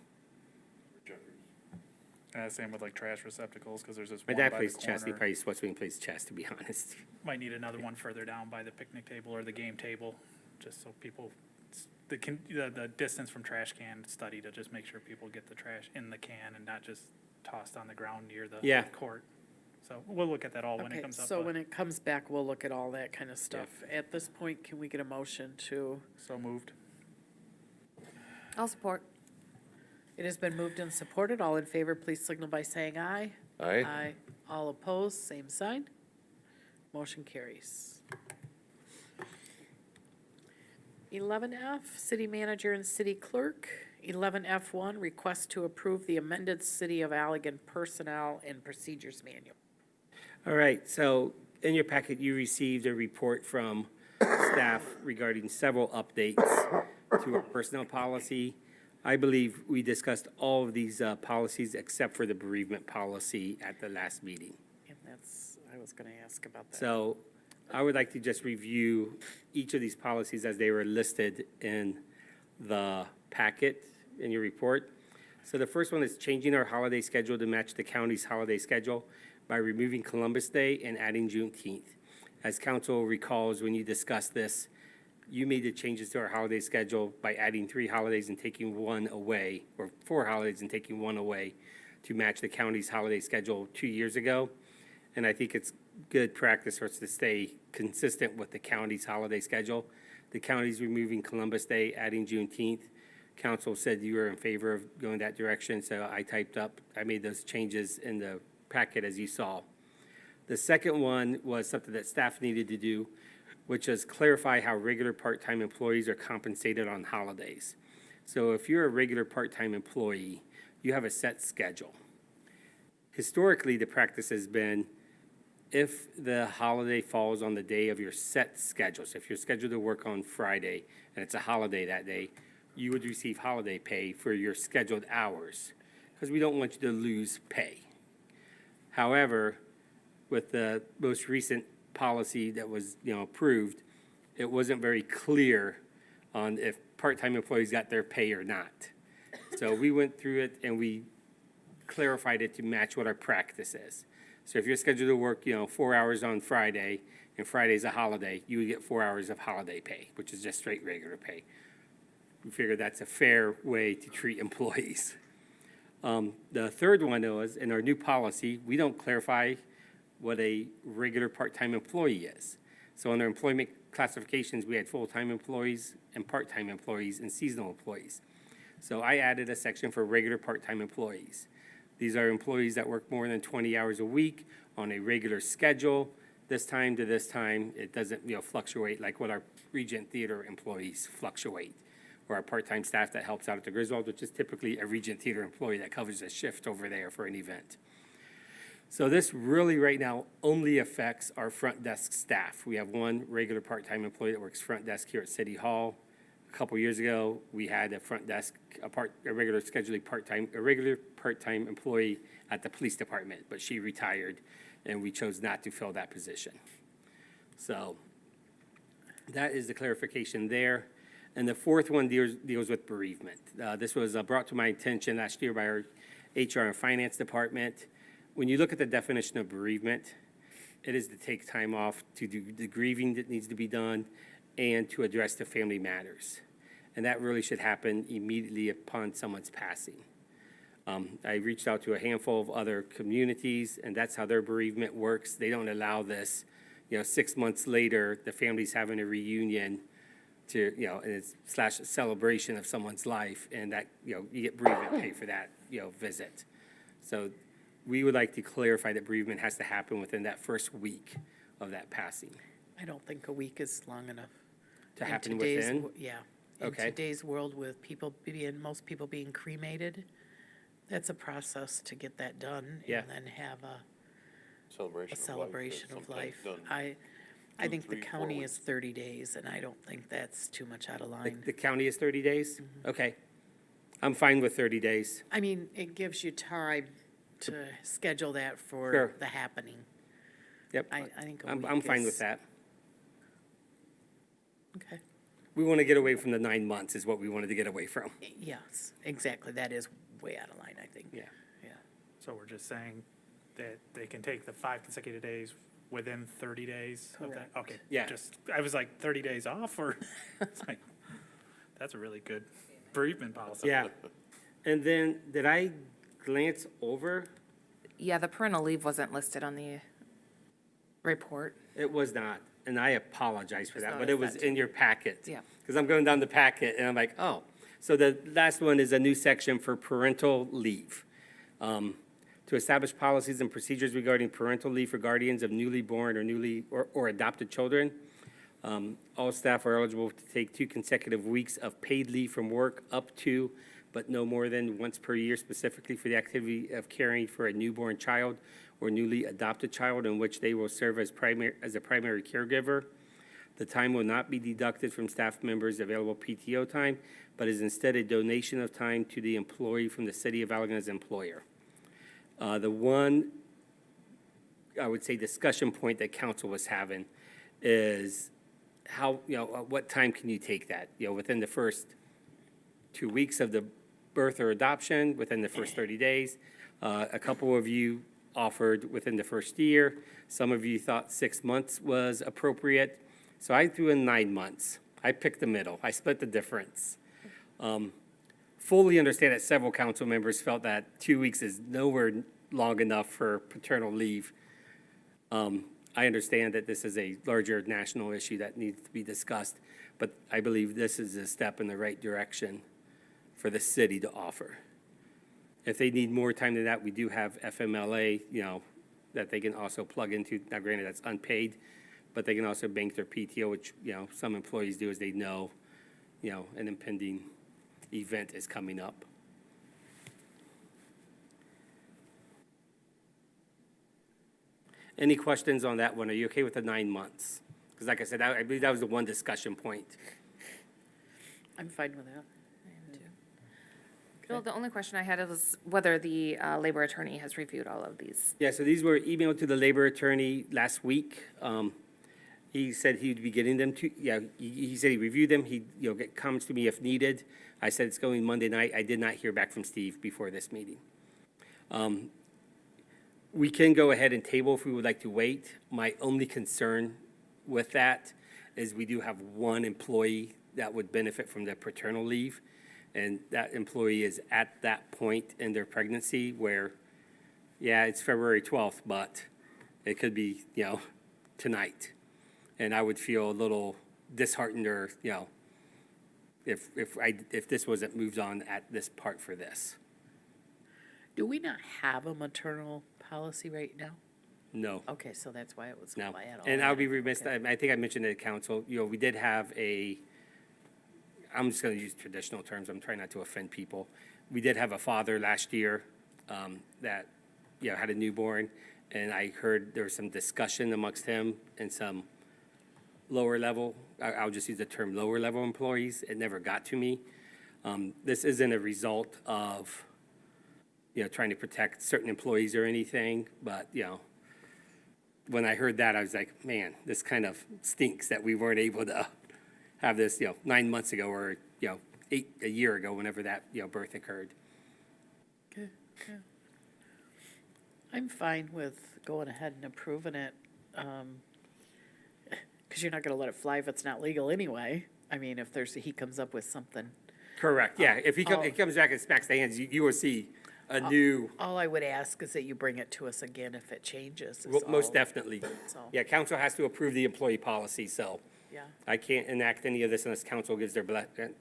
S9: Same with like trash receptacles, because there's this
S2: My
S9: one
S2: dad
S9: by
S2: plays
S9: the
S2: chess, he
S9: corner.
S2: probably sweats when he plays chess, to be honest.
S9: Might need another one further down by the picnic table or the game table, just so people, the distance from trash can study to just make sure people get the trash in the can and not just tossed on the ground near the
S2: Yeah.
S9: court. So we'll look at that all when it
S1: Okay,
S9: comes up.
S1: so
S9: but-
S1: when it comes back, we'll look at all that kind of stuff. At this point, can we get a motion to,
S9: So moved.
S3: I'll support.
S1: it has been moved and supported. All in favor, please signal by saying aye.
S5: Aye.
S1: Aye. All opposed, same sign. Motion carries. 11F, City Manager and City Clerk. 11F1, Request to approve the amended City of Allegan Personnel and Procedures Manual.
S2: All right, so in your packet, you received a report from staff regarding several updates to our personnel policy. I believe we discussed all of these policies except for the bereavement policy at the last meeting.
S1: And that's, I was gonna ask about that.
S2: So I would like to just review each of these policies as they were listed in the packet in your report. So the first one is changing our holiday schedule to match the county's holiday schedule by removing Columbus Day and adding Juneteenth. As council recalls, when you discussed this, you made the changes to our holiday schedule by adding 3 holidays and taking 1 away, or 4 holidays and taking 1 away to match the county's holiday schedule 2 years ago. And I think it's good practice for us to stay consistent with the county's holiday schedule. The county's removing Columbus Day, adding Juneteenth. Council said you were in favor of going that direction, so I made those changes in the packet as you saw. The second one was something that staff needed to do, which is clarify how regular part-time employees are compensated on holidays. So if you're a regular part-time employee, you have a set schedule. Historically, the practice has been if the holiday falls on the day of your set schedule, so if you're scheduled to work on Friday and it's a holiday that day, you would receive holiday pay for your scheduled hours, because we don't want you to lose pay. However, with the most recent policy that was, approved, it wasn't very clear on if part-time employees got their pay or not. So we went through it and we clarified it to match what our practice is. So if you're scheduled to work, 4 hours on Friday, and Friday's a holiday, you would get 4 hours of holiday pay, which is just straight regular pay. We figured that's a fair way to treat employees. The third one was, in our new policy, we don't clarify what a regular part-time employee is. So in our employment classifications, we had full-time employees and part-time employees and seasonal employees. So I added a section for regular part-time employees. These are employees that work more than 20 hours a week on a regular schedule, this time to this time. It doesn't, fluctuate like what our Regent Theater employees fluctuate, or our part-time staff that helps out at the Griswold, which is typically a Regent Theater employee that covers a shift over there for an event. So this really right now only affects our front desk staff. We have one regular part-time employee that works front desk here at City Hall. A couple years ago, we had a front desk, a regular part-time employee at the police department, but she retired, and we chose not to fill that position. So that is the clarification there. And the fourth one deals with bereavement. This was brought to my attention last year by our HR and Finance Department. When you look at the definition of bereavement, it is to take time off to do the grieving that needs to be done and to address the family matters. And that really should happen immediately upon someone's passing. I reached out to a handful of other communities, and that's how their bereavement works. They don't allow this, 6 months later, the family's having a reunion to, and it's / celebration of someone's life, and that, you get bereavement pay for that, visit. So we would like to clarify that bereavement has to happen within that first week of that passing.
S1: I don't think a week is long enough.
S2: To
S1: In
S2: happen
S1: today's
S2: within?
S1: wo- Yeah.
S2: Okay.
S1: In today's world with most people being cremated, that's a process to get that done.
S2: Yeah.
S1: And then have a
S5: Celebration of life.
S1: celebration of
S5: sometimes
S1: life.
S5: done.
S1: I
S5: 2,
S1: think the
S5: 3, 4
S1: county
S5: weeks.
S1: is 30 days, and I don't think that's too much out of
S2: The
S1: line.
S2: county is 30 days? Okay. I'm fine with 30 days.
S1: I mean, it gives you time to schedule that
S2: Sure.
S1: for the happening.
S2: Yep.
S1: I think a
S2: I'm
S1: week
S2: fine with
S1: is-
S2: that.
S1: Okay.
S2: We want to get away from the 9 months is what we wanted to get away from.
S1: Yes, exactly. That is way out of line, I think.
S2: Yeah.
S1: Yeah.
S9: So we're just saying that they can take the 5 consecutive days within 30 days of that?
S1: Correct.
S9: Okay.
S2: Yeah.
S9: I was like, 30 days off, or, it's like, that's a really good bereavement policy.
S2: Yeah. And then, did I glance over?
S3: Yeah, the parental leave wasn't listed on the report.
S2: It was not, and I apologize for
S3: Just
S2: that, but it was
S3: noticed that
S2: in your packet.
S3: Yeah.
S2: Because I'm going down the packet, and I'm like, oh. So the last one is a new section for parental leave. To establish policies and procedures regarding parental leave for guardians of newly born or adopted children. All staff are eligible to take 2 consecutive weeks of paid leave from work up to, but no more than once per year, specifically for the activity of caring for a newborn child or newly adopted child in which they will serve as a primary caregiver. The time will not be deducted from staff members' available PTO time, but is instead a donation of time to the employee from the city of Allegan as employer. The one, I would say, discussion point that council was having is how, what time can you take that? Within the first 2 weeks of the birth or adoption, within the first 30 days. A couple of you offered within the first year. Some of you thought 6 months was appropriate. So I threw in 9 months. I picked the middle. I split the difference. Fully understand that several council members felt that 2 weeks is nowhere long enough for paternal leave. I understand that this is a larger national issue that needs to be discussed, but I believe this is a step in the right direction for the city to offer. If they need more time than that, we do have FMLA, that they can also plug into. Now granted, that's unpaid, but they can also bank their PTO, which, some employees do as they know, an impending event is coming up. Any questions on that one? Are you okay with the 9 months? Because like I said, I believe that was the one discussion point.
S1: I'm fine with that.
S3: Bill, the only question I had was whether the labor attorney has reviewed all of these.
S2: Yeah, so these were emailed to the labor attorney last week. He said he'd be getting them to, he said he reviewed them. He'd, get comments to me if needed. I said it's going Monday night. I did not hear back from Steve before this meeting. We can go ahead and table if we would like to wait. My only concern with that is we do have one employee that would benefit from the paternal leave. And that employee is at that point in their pregnancy where, it's February 12th, but it could be, tonight. And I would feel a little disheartened or, if this wasn't moved on at this part for this.
S1: Do we not have a maternal policy right now?
S2: No.
S1: Okay, so that's why it was
S2: No.
S1: why at all.
S2: And I'll be remiss,
S1: Okay.
S2: I think I mentioned to the council, we did have I'm just going to use traditional terms, I'm trying not to offend people. We did have a father last year that, had a newborn, And I heard there was some discussion amongst him and some lower level, I'll just use the term lower level employees. It never got to me. This isn't a result of, trying to protect certain employees or anything, but, when I heard that, I was like, man, this kind of stinks that we weren't able to have this, 9 months ago or, a year ago, whenever that, birth occurred.
S1: Okay, yeah. I'm fine with going ahead and approving it, because you're not gonna let it fly if it's not legal anyway. I mean, if he comes up with something.
S2: Correct, yeah. If he comes back and smacks the hands, you will see a new,
S1: All I would ask is that you bring it to us again if it changes. is
S2: most
S1: all.
S2: definitely.
S1: So,
S2: Yeah, council has to approve the employee policy, so
S1: yeah,
S2: I can't enact any of this unless council gives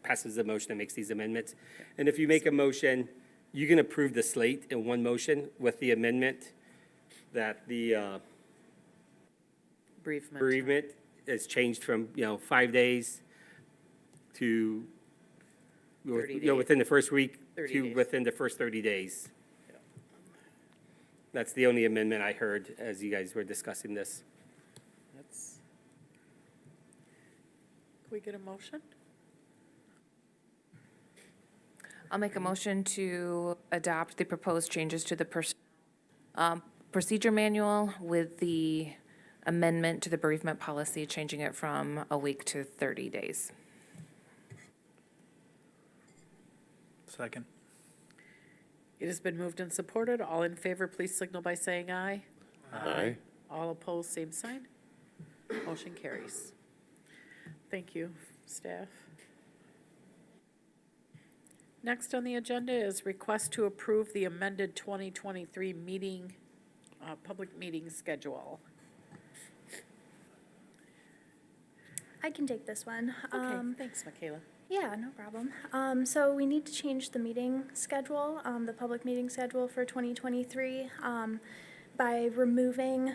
S2: passes the motion and makes these amendments. And if you make a motion, you can approve the slate in one motion with the amendment that the
S1: bereavement.
S2: bereavement is changed from, 5 days to,
S1: 30 days.
S2: within the first week
S1: 30
S2: to
S1: days.
S2: within the first 30 days. That's the only amendment I heard as you guys were discussing this.
S1: That's. Can we get a motion?
S3: I'll make a motion to adopt the proposed changes to the procedure manual with the amendment to the bereavement policy, changing it from a week to 30 days.
S9: Second.
S1: It has been moved and supported. All in favor, please signal by saying aye.
S4: Aye.
S1: All opposed, same sign. Motion carries. Thank you, staff. Next on the agenda is request to approve the amended 2023 meeting, public meeting schedule.
S11: I can take this one.
S1: Okay, thanks, Michaela.
S11: Yeah, no problem. So we need to change the meeting schedule, the public meeting schedule for 2023. By removing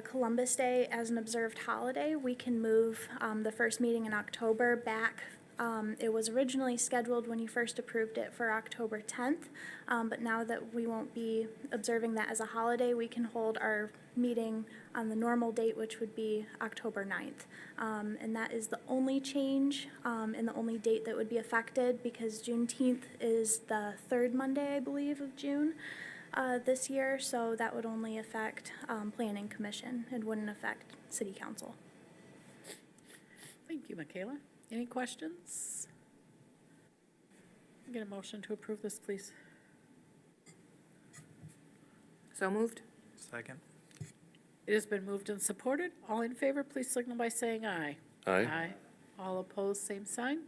S11: Columbus Day as an observed holiday, we can move the first meeting in October back. It was originally scheduled when you first approved it for October 10th, but now that we won't be observing that as a holiday, we can hold our meeting on the normal date, which would be October 9th. And that is the only change and the only date that would be affected, because Juneteenth is the third Monday, I believe, of June this year, so that would only affect Planning Commission. It wouldn't affect City Council.
S1: Thank you, Michaela. Any questions? Get a motion to approve this, please.
S3: So moved?
S9: Second.
S1: It has been moved and supported. All in favor, please signal by saying aye.
S4: Aye.
S1: All opposed, same sign.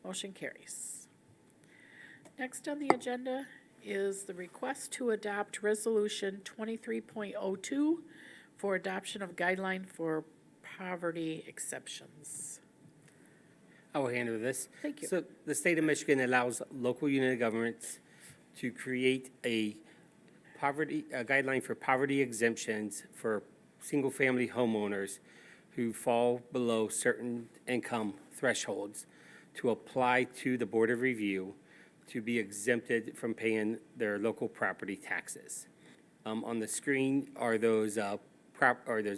S1: Motion carries. Next on the agenda is the request to adopt Resolution 23.02 for adoption of guideline for poverty exceptions.
S2: I will handle this.
S1: Thank you.
S2: So the state of Michigan allows local unit governments to create a guideline for poverty exemptions for single-family homeowners who fall below certain income thresholds to apply to the Board of Review to be exempted from paying their local property taxes. On the screen are those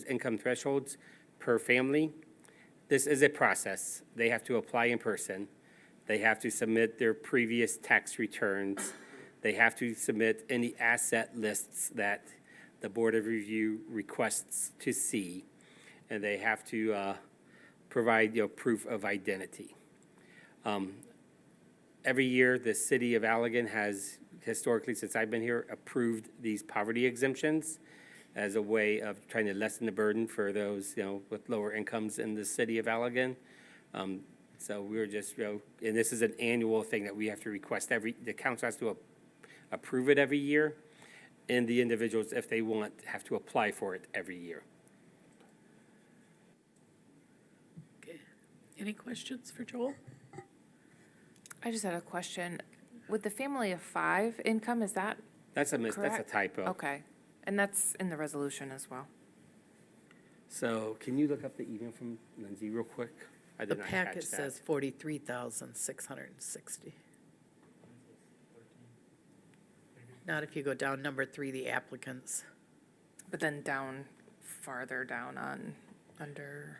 S2: income thresholds per family. This is a process. They have to apply in person. They have to submit their previous tax returns. They have to submit any asset lists that the Board of Review requests to see. And they have to provide, proof of identity. Every year, the city of Allegan has historically, since I've been here, approved these poverty exemptions as a way of trying to lessen the burden for those, with lower incomes in the city of Allegan. So we're just, and this is an annual thing that we have to request the council has to approve it every year, and the individuals, if they want, have to apply for it every year.
S1: Okay. Any questions for Joel?
S3: I just had a question. With the family of 5 income, is that
S2: That's a
S3: correct?
S2: typo.
S3: Okay. And that's in the resolution as well.
S2: So can you look up the email from Lindsay real quick? I
S1: The
S2: did not catch
S1: packet
S2: that.
S1: says 43,660. Not if you go down number 3, the applicants.
S3: But then farther down under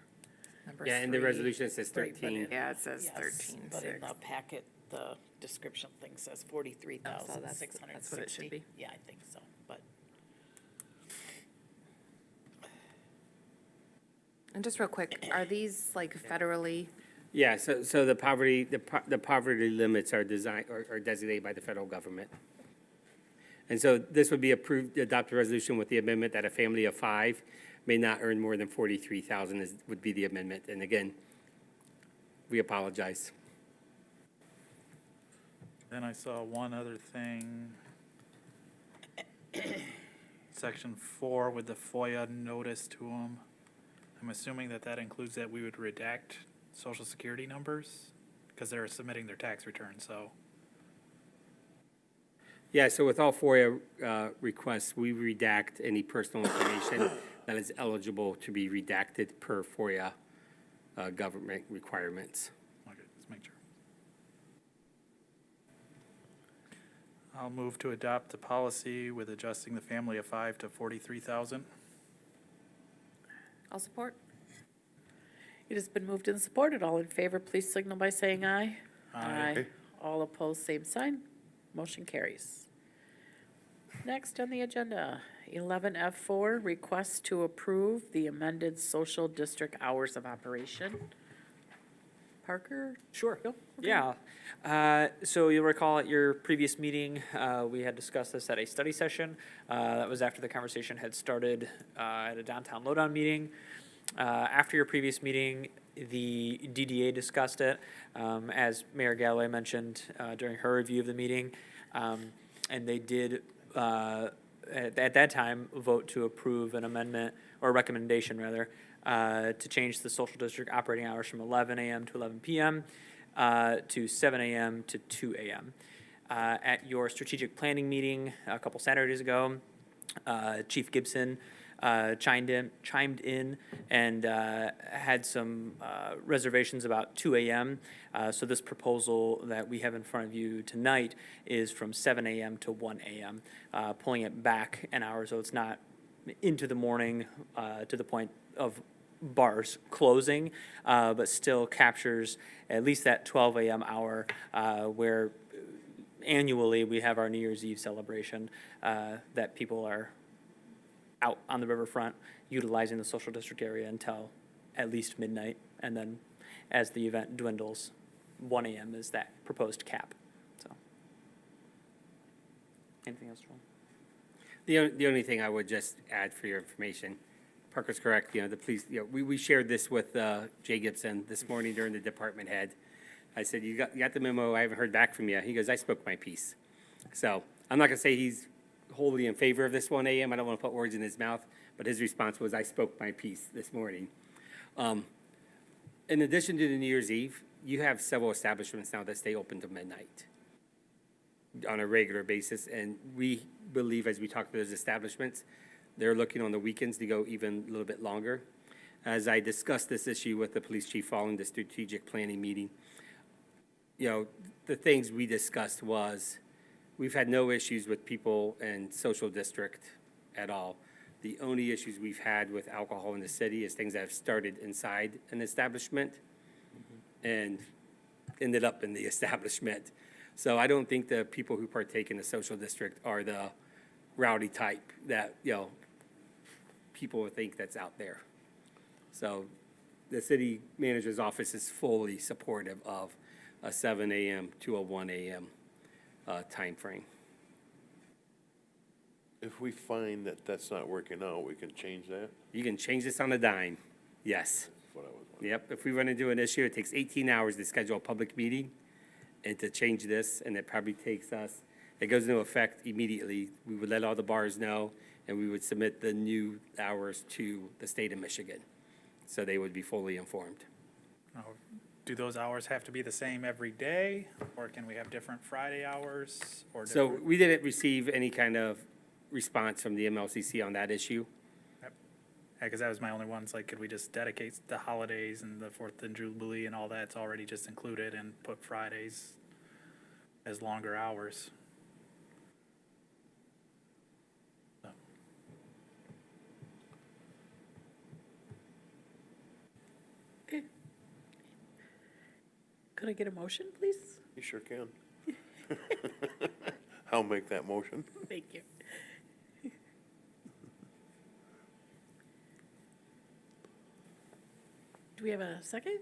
S3: number
S2: Yeah, in the
S3: 3.
S2: resolution it says
S1: Right, but
S2: 13.
S3: Yeah, it says
S1: Yes,
S3: 13,
S1: but in
S3: 6.
S1: the packet, the description thing says 43,660.
S3: that's what it should be.
S1: Yeah, I think so, but.
S3: And just real quick, are these like federally?
S2: Yeah, so the poverty limits are designed, are designated by the federal government. And so this would be approved, adopt a resolution with the amendment that a family of 5 may not earn more than 43,000 would be the amendment. And again, we apologize.
S9: Then I saw one other thing. Section 4 with the FOIA notice to them. I'm assuming that includes that we would redact social security numbers because they're submitting their tax return, so.
S2: Yeah, so with all FOIA requests, we redact any personal information that is eligible to be redacted per FOIA government requirements.
S9: Okay, let's make sure. I'll move to adopt the policy with adjusting the family of 5 to 43,000.
S3: I'll support.
S1: It has been moved and supported. All in favor, please signal by saying aye.
S9: Aye.
S1: All opposed, same sign. Motion carries. Next on the agenda, 11F4, request to approve the amended social district hours of operation. Parker?
S6: Sure.
S1: Go. Okay.
S6: Yeah. So you'll recall at your previous meeting, we had discussed this at a study session. That was after the conversation had started at a downtown lowdown meeting. After your previous meeting, the DDA discussed it, as Mayor Galloway mentioned during her review of the meeting. And they did, at that time, vote to approve an amendment, or a recommendation rather, to change the social district operating hours from 11 a.m. to 11 p.m. To 7 a.m. to 2 a.m. At your strategic planning meeting a couple Saturdays ago, Chief Gibson chimed in and had some reservations about 2 a.m. So this proposal that we have in front of you tonight is from 7 a.m. to 1 a.m., pulling it back an hour so it's not into the morning to the point of bars closing, but still captures at least that 12 a.m. hour where annually we have our New Year's Eve celebration that people are out on the riverfront utilizing the social district area until at least midnight. And then as the event dwindles, 1 a.m. is that proposed cap. So, anything else, Joel?
S2: The only thing I would just add for your information, Parker's correct, the police, we shared this with Jay Gibson this morning during the department head. I said, you got the memo, I haven't heard back from you. He goes, I spoke my piece. So I'm not gonna say he's wholly in favor of this 1 a.m., I don't wanna put words in his mouth, but his response was, I spoke my piece this morning. In addition to the New Year's Eve, you have several establishments now that stay open to midnight on a regular basis, and we believe as we talk to those establishments, they're looking on the weekends to go even a little bit longer. As I discussed this issue with the police chief following the strategic planning meeting, the things we discussed was, we've had no issues with people in social district at all. The only issues we've had with alcohol in the city is things that have started inside an establishment and ended up in the establishment. So I don't think the people who partake in the social district are the rowdy type that, people would think that's out there. So the city manager's office is fully supportive of a 7 a.m. to a 1 a.m. Timeframe.
S12: If we find that that's not working out, we can change that?
S2: You can change this on a dime, yes.
S12: That's what I was wondering.
S2: Yep, if we run into an issue, it takes 18 hours to schedule a public meeting and to change this, and it probably takes us, it goes into effect immediately. We would let all the bars know, and we would submit the new hours to the state of Michigan, so they would be fully informed.
S9: Now, do those hours have to be the same every day, or can we have different Friday hours? Or
S2: So
S9: different-
S2: we didn't receive any kind of response from the MLCC on that issue.
S9: Yeah, because that was my only one. It's like, could we just dedicate the holidays and the 4th of Jubilee and all that's already just included and put Fridays as longer hours? So,
S1: Could I get a motion, please?
S12: You sure can. I'll make that motion.
S1: Thank you. Do we have a second?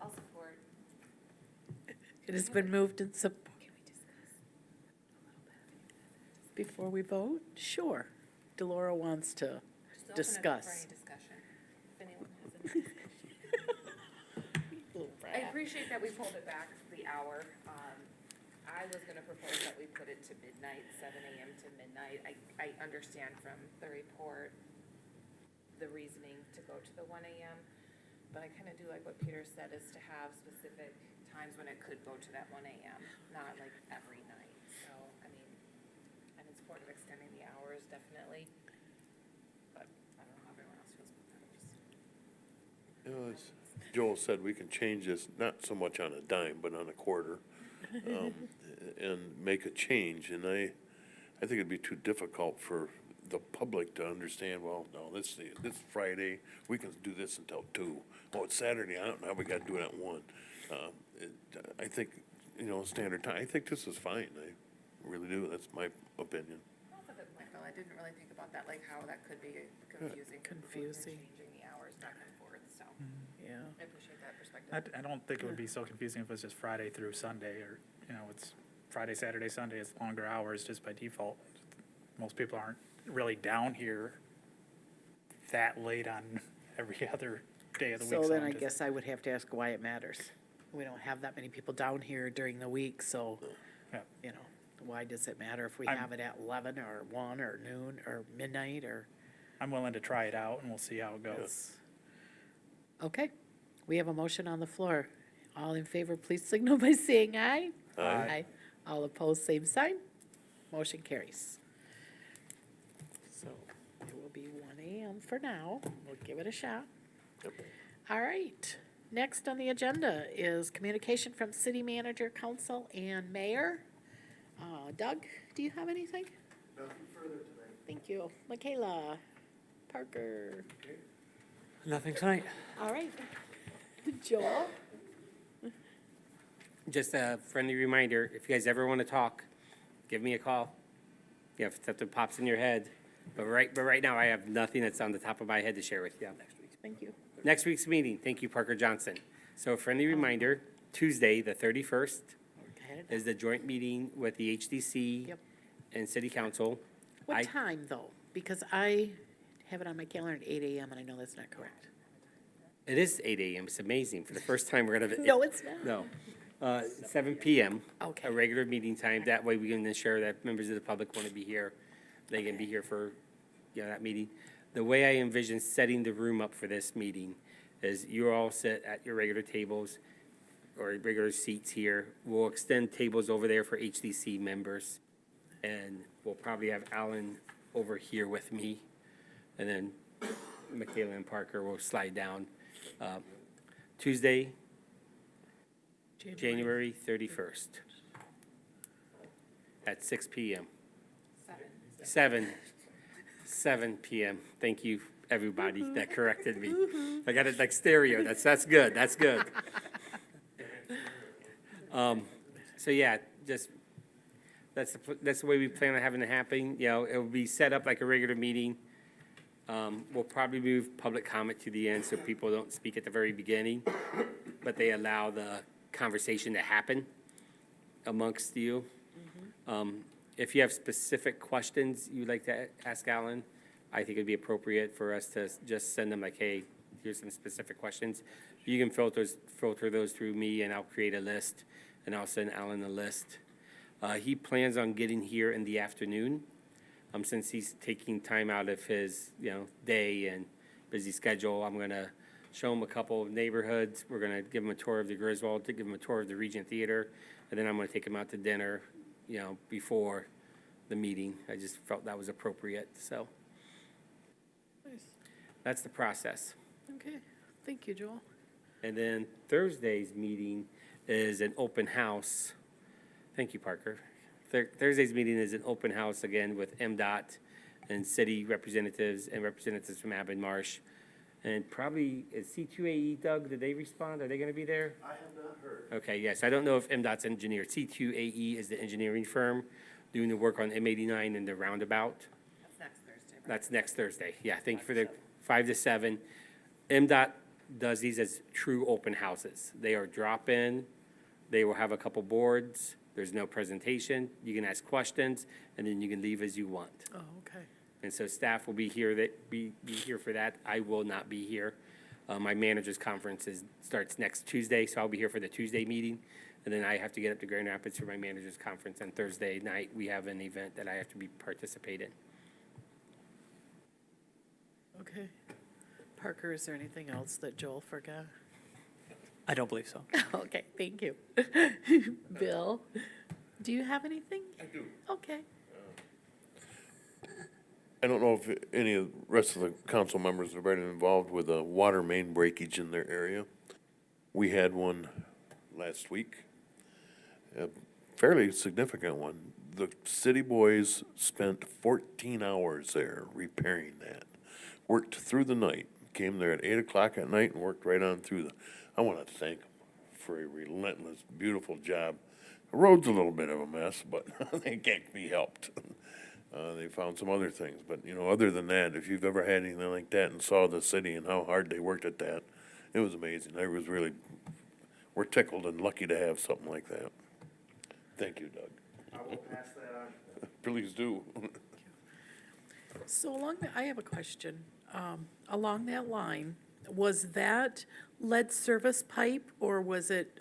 S3: I'll support.
S1: It has been moved and support. Before we vote? Sure. Delora wants to discuss.
S3: discussion, if anyone has any. I appreciate that we pulled it back the hour. I was gonna propose that we put it to midnight, 7 AM to midnight. I understand from the report, the reasoning to go to the 1 AM, but I kinda do like what Peter said, is to have specific times when it could go to that 1 AM, not like every night. So, I mean, I'm in support of extending the hours, definitely, but I don't know how everyone else feels about that.
S12: You know, as Joel said, we can change this, not so much on a dime, but on a quarter, and make a change, and I think it'd be too difficult for the public to understand, well, no, this Friday, we can do this until 2. Oh, it's Saturday, I don't know, we gotta do it at 1. I think, standard time, I think this is fine, I really do, that's my opinion.
S3: That's a good point, Phil. I didn't really think about that, like how that could be confusing.
S1: Confusing.
S3: Changing the hours back and forth, so
S1: Yeah.
S3: I appreciate that perspective.
S9: I don't think it would be so confusing if it was just Friday through Sunday, or, it's Friday, Saturday, Sunday, it's longer hours just by default. Most people aren't really down here that late on every other day of the week.
S1: So then
S9: I'm
S1: I
S9: just-
S1: guess I would have to ask why it matters. We don't have that many people down here during the week, so,
S9: Yeah.
S1: why does it matter if we
S9: I'm-
S1: have it at 11 or 1 or noon or midnight or?
S9: I'm willing to try it out and we'll see how it goes.
S1: Okay, we have a motion on the floor. All in favor, please signal by saying aye.
S12: Aye.
S1: All opposed, same sign. Motion carries. So it will be 1 AM for now. We'll give it a shot. All right, next on the agenda is communication from city manager, council, and mayor. Doug, do you have anything?
S10: Nothing further tonight.
S1: Thank you. Michaela, Parker,
S6: Nothing tonight.
S1: all right. Joel?
S2: Just a friendly reminder, if you guys ever want to talk, give me a call. If something pops in your head. But right now, I have nothing that's on the top of my head to share with you.
S1: Thank you.
S2: Next week's meeting, thank you, Parker Johnson. So a friendly reminder, Tuesday, the 31st, is the joint meeting with the HDC
S1: Yep.
S2: and city council.
S1: What
S2: I-
S1: time, though? Because I have it on my calendar at 8 AM, and I know that's not correct.
S2: It is 8 AM, it's amazing. For the first time, we're gonna.
S1: No, it's not.
S2: No. 7 PM.
S1: Okay.
S2: A regular meeting time. That way we can ensure that members of the public want to be here. They can be here for, that meeting. The way I envision setting the room up for this meeting is you all sit at your regular tables or regular seats here. We'll extend tables over there for HDC members. And we'll probably have Alan over here with me. And then Michaela and Parker will slide down. Tuesday, January 31st at 6 PM. 7 PM. Thank you, everybody that corrected me. I got it like stereo. That's good. That's good. So yeah, just, that's the way we plan on having it happen. It will be set up like a regular meeting. We'll probably move public comment to the end so people don't speak at the very beginning, but they allow the conversation to happen amongst you. If you have specific questions you'd like to ask Alan, I think it'd be appropriate for us to just send them like, hey, here's some specific questions. You can filter those through me, and I'll create a list, and I'll send Alan a list. He plans on getting here in the afternoon, since he's taking time out of his, day and busy schedule. I'm gonna show him a couple of neighborhoods. We're gonna give him a tour of the Griswold, to give him a tour of the Regent Theater, and then I'm gonna take him out to dinner, before the meeting. I just felt that was appropriate, so that's the process.
S1: Okay, thank you, Joel.
S2: And then Thursday's meeting is an open house. Thank you, Parker. Thursday's meeting is an open house again with MDOT and city representatives and representatives from Abbott Marsh. And probably, is C2AE, Doug, did they respond? Are they gonna be there? I have not heard. Okay, yes, I don't know if MDOT's engineer, C2AE is the engineering firm doing the work on M89 and the roundabout.
S3: That's next Thursday, right?
S2: That's next Thursday. Yeah, thank you for the 5 to 7. MDOT does these as true open houses. They are drop-in. They will have a couple boards. There's no presentation. You can ask questions, and then you can leave as you want.
S1: Oh, okay.
S2: And so staff will be here, be here for that. I will not be here. My manager's conference starts next Tuesday, so I'll be here for the Tuesday meeting. And then I have to get up to Grand Rapids for my manager's conference. On Thursday night, we have an event that I have to participate in.
S1: Okay. Parker, is there anything else that Joel forgot?
S6: I don't believe so.
S1: Okay, thank you. Bill, do you have anything?
S12: I do.
S1: Okay.
S12: I don't know if any of the rest of the council members have been involved with a water main breakage in their area. We had one last week, a fairly significant one. The city boys spent 14 hours there repairing that. Worked through the night, came there at 8 o'clock at night and worked right on through I want to thank them for a relentless, beautiful job. The road's a little bit of a mess, but they can't be helped. They found some other things, but, other than that, if you've ever had anything like that and saw the city and how hard they worked at that, it was amazing. We're tickled and lucky to have something like that. Thank you, Doug.
S10: I will pass that on.
S12: Please do.
S1: So I have a question. Along that line, was that lead service pipe or was it,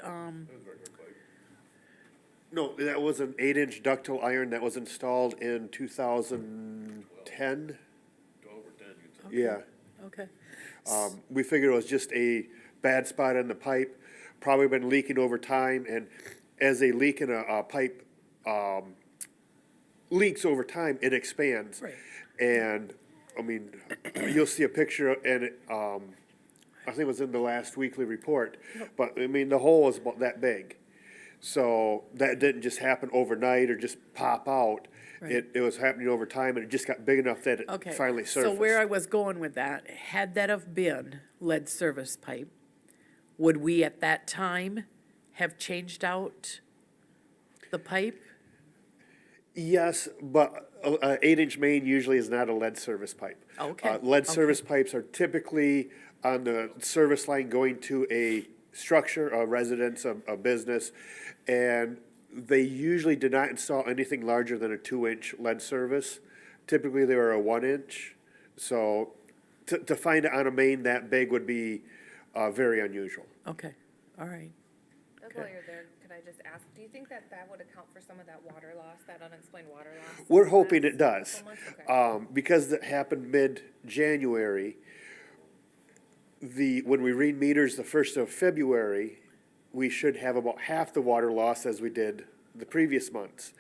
S10: No, that was an 8-inch ductile iron that was installed in 2010.
S12: 12 or 10,
S10: Yeah.
S1: okay,
S10: We figured it was just a bad spot in the pipe, probably been leaking over time, and as a leak in a pipe leaks over time, it expands.
S1: right,
S10: And, you'll see a picture, and it, I think it was in the last weekly report, but, the hole was about that big. So that didn't just happen overnight or just pop out.
S1: Right.
S10: It was happening over time, and it just got big enough that it
S1: okay.
S10: finally surfaced.
S1: So where I was going with that, had that have been lead service pipe, would we at that time have changed out the pipe?
S10: Yes, but a 8-inch main usually is not a lead service pipe.
S1: Okay,
S10: Lead
S1: okay.
S10: service pipes are typically on the service line going to a structure, a residence, a business, and they usually did not install anything larger than a 2-inch lead service. Typically, they were a 1-inch. So to find it on a main that big would be very unusual.
S1: Okay, all right.
S3: While you're there, could I just ask, do you think that would account for some of that water loss, that unexplained water loss?
S10: We're hoping it does.
S3: Couple months? Okay.
S10: Because it happened mid-January, when we read meters the 1st of February, we should have about half the water loss as we did the previous months.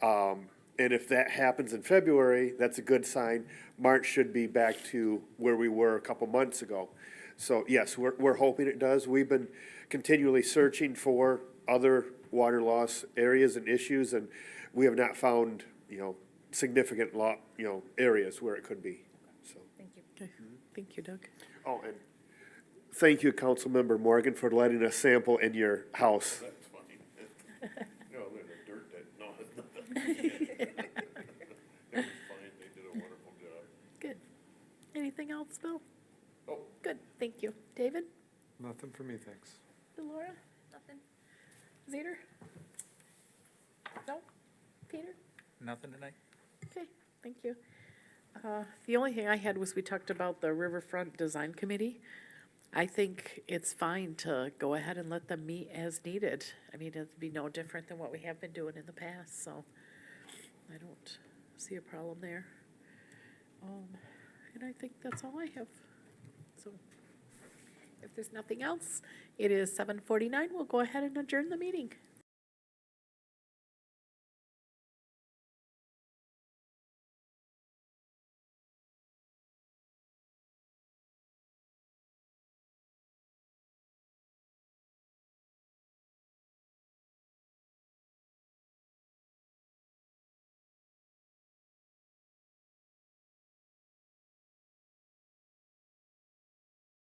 S10: And if that happens in February, that's a good sign. March should be back to where we were a couple months ago. So yes, we're hoping it does. We've been continually searching for other water loss areas and issues, and we have not found, significant areas where it could be, so.
S3: Thank you.
S1: Okay, thank you, Doug.
S10: Oh, and thank you, Councilmember Morgan, for letting us sample in your house.
S12: That's funny. They're the dirt no, it's nothing. That was fine, they did a wonderful job.
S1: Good. Anything else, Bill?
S12: Oh.
S1: Good, thank you. David?
S4: Nothing for me, thanks.
S1: Delora? Nothing. Zeter? No? Peter?
S9: Nothing tonight?
S1: Okay, thank you. The only thing I had was we talked about the Riverfront Design Committee. I think it's fine to go ahead and let them meet as needed. It'd be no different than what we have been doing in the past, so I don't see a problem there. And I think that's all I have. So if there's nothing else, it is 7:49. We'll go ahead and adjourn the meeting.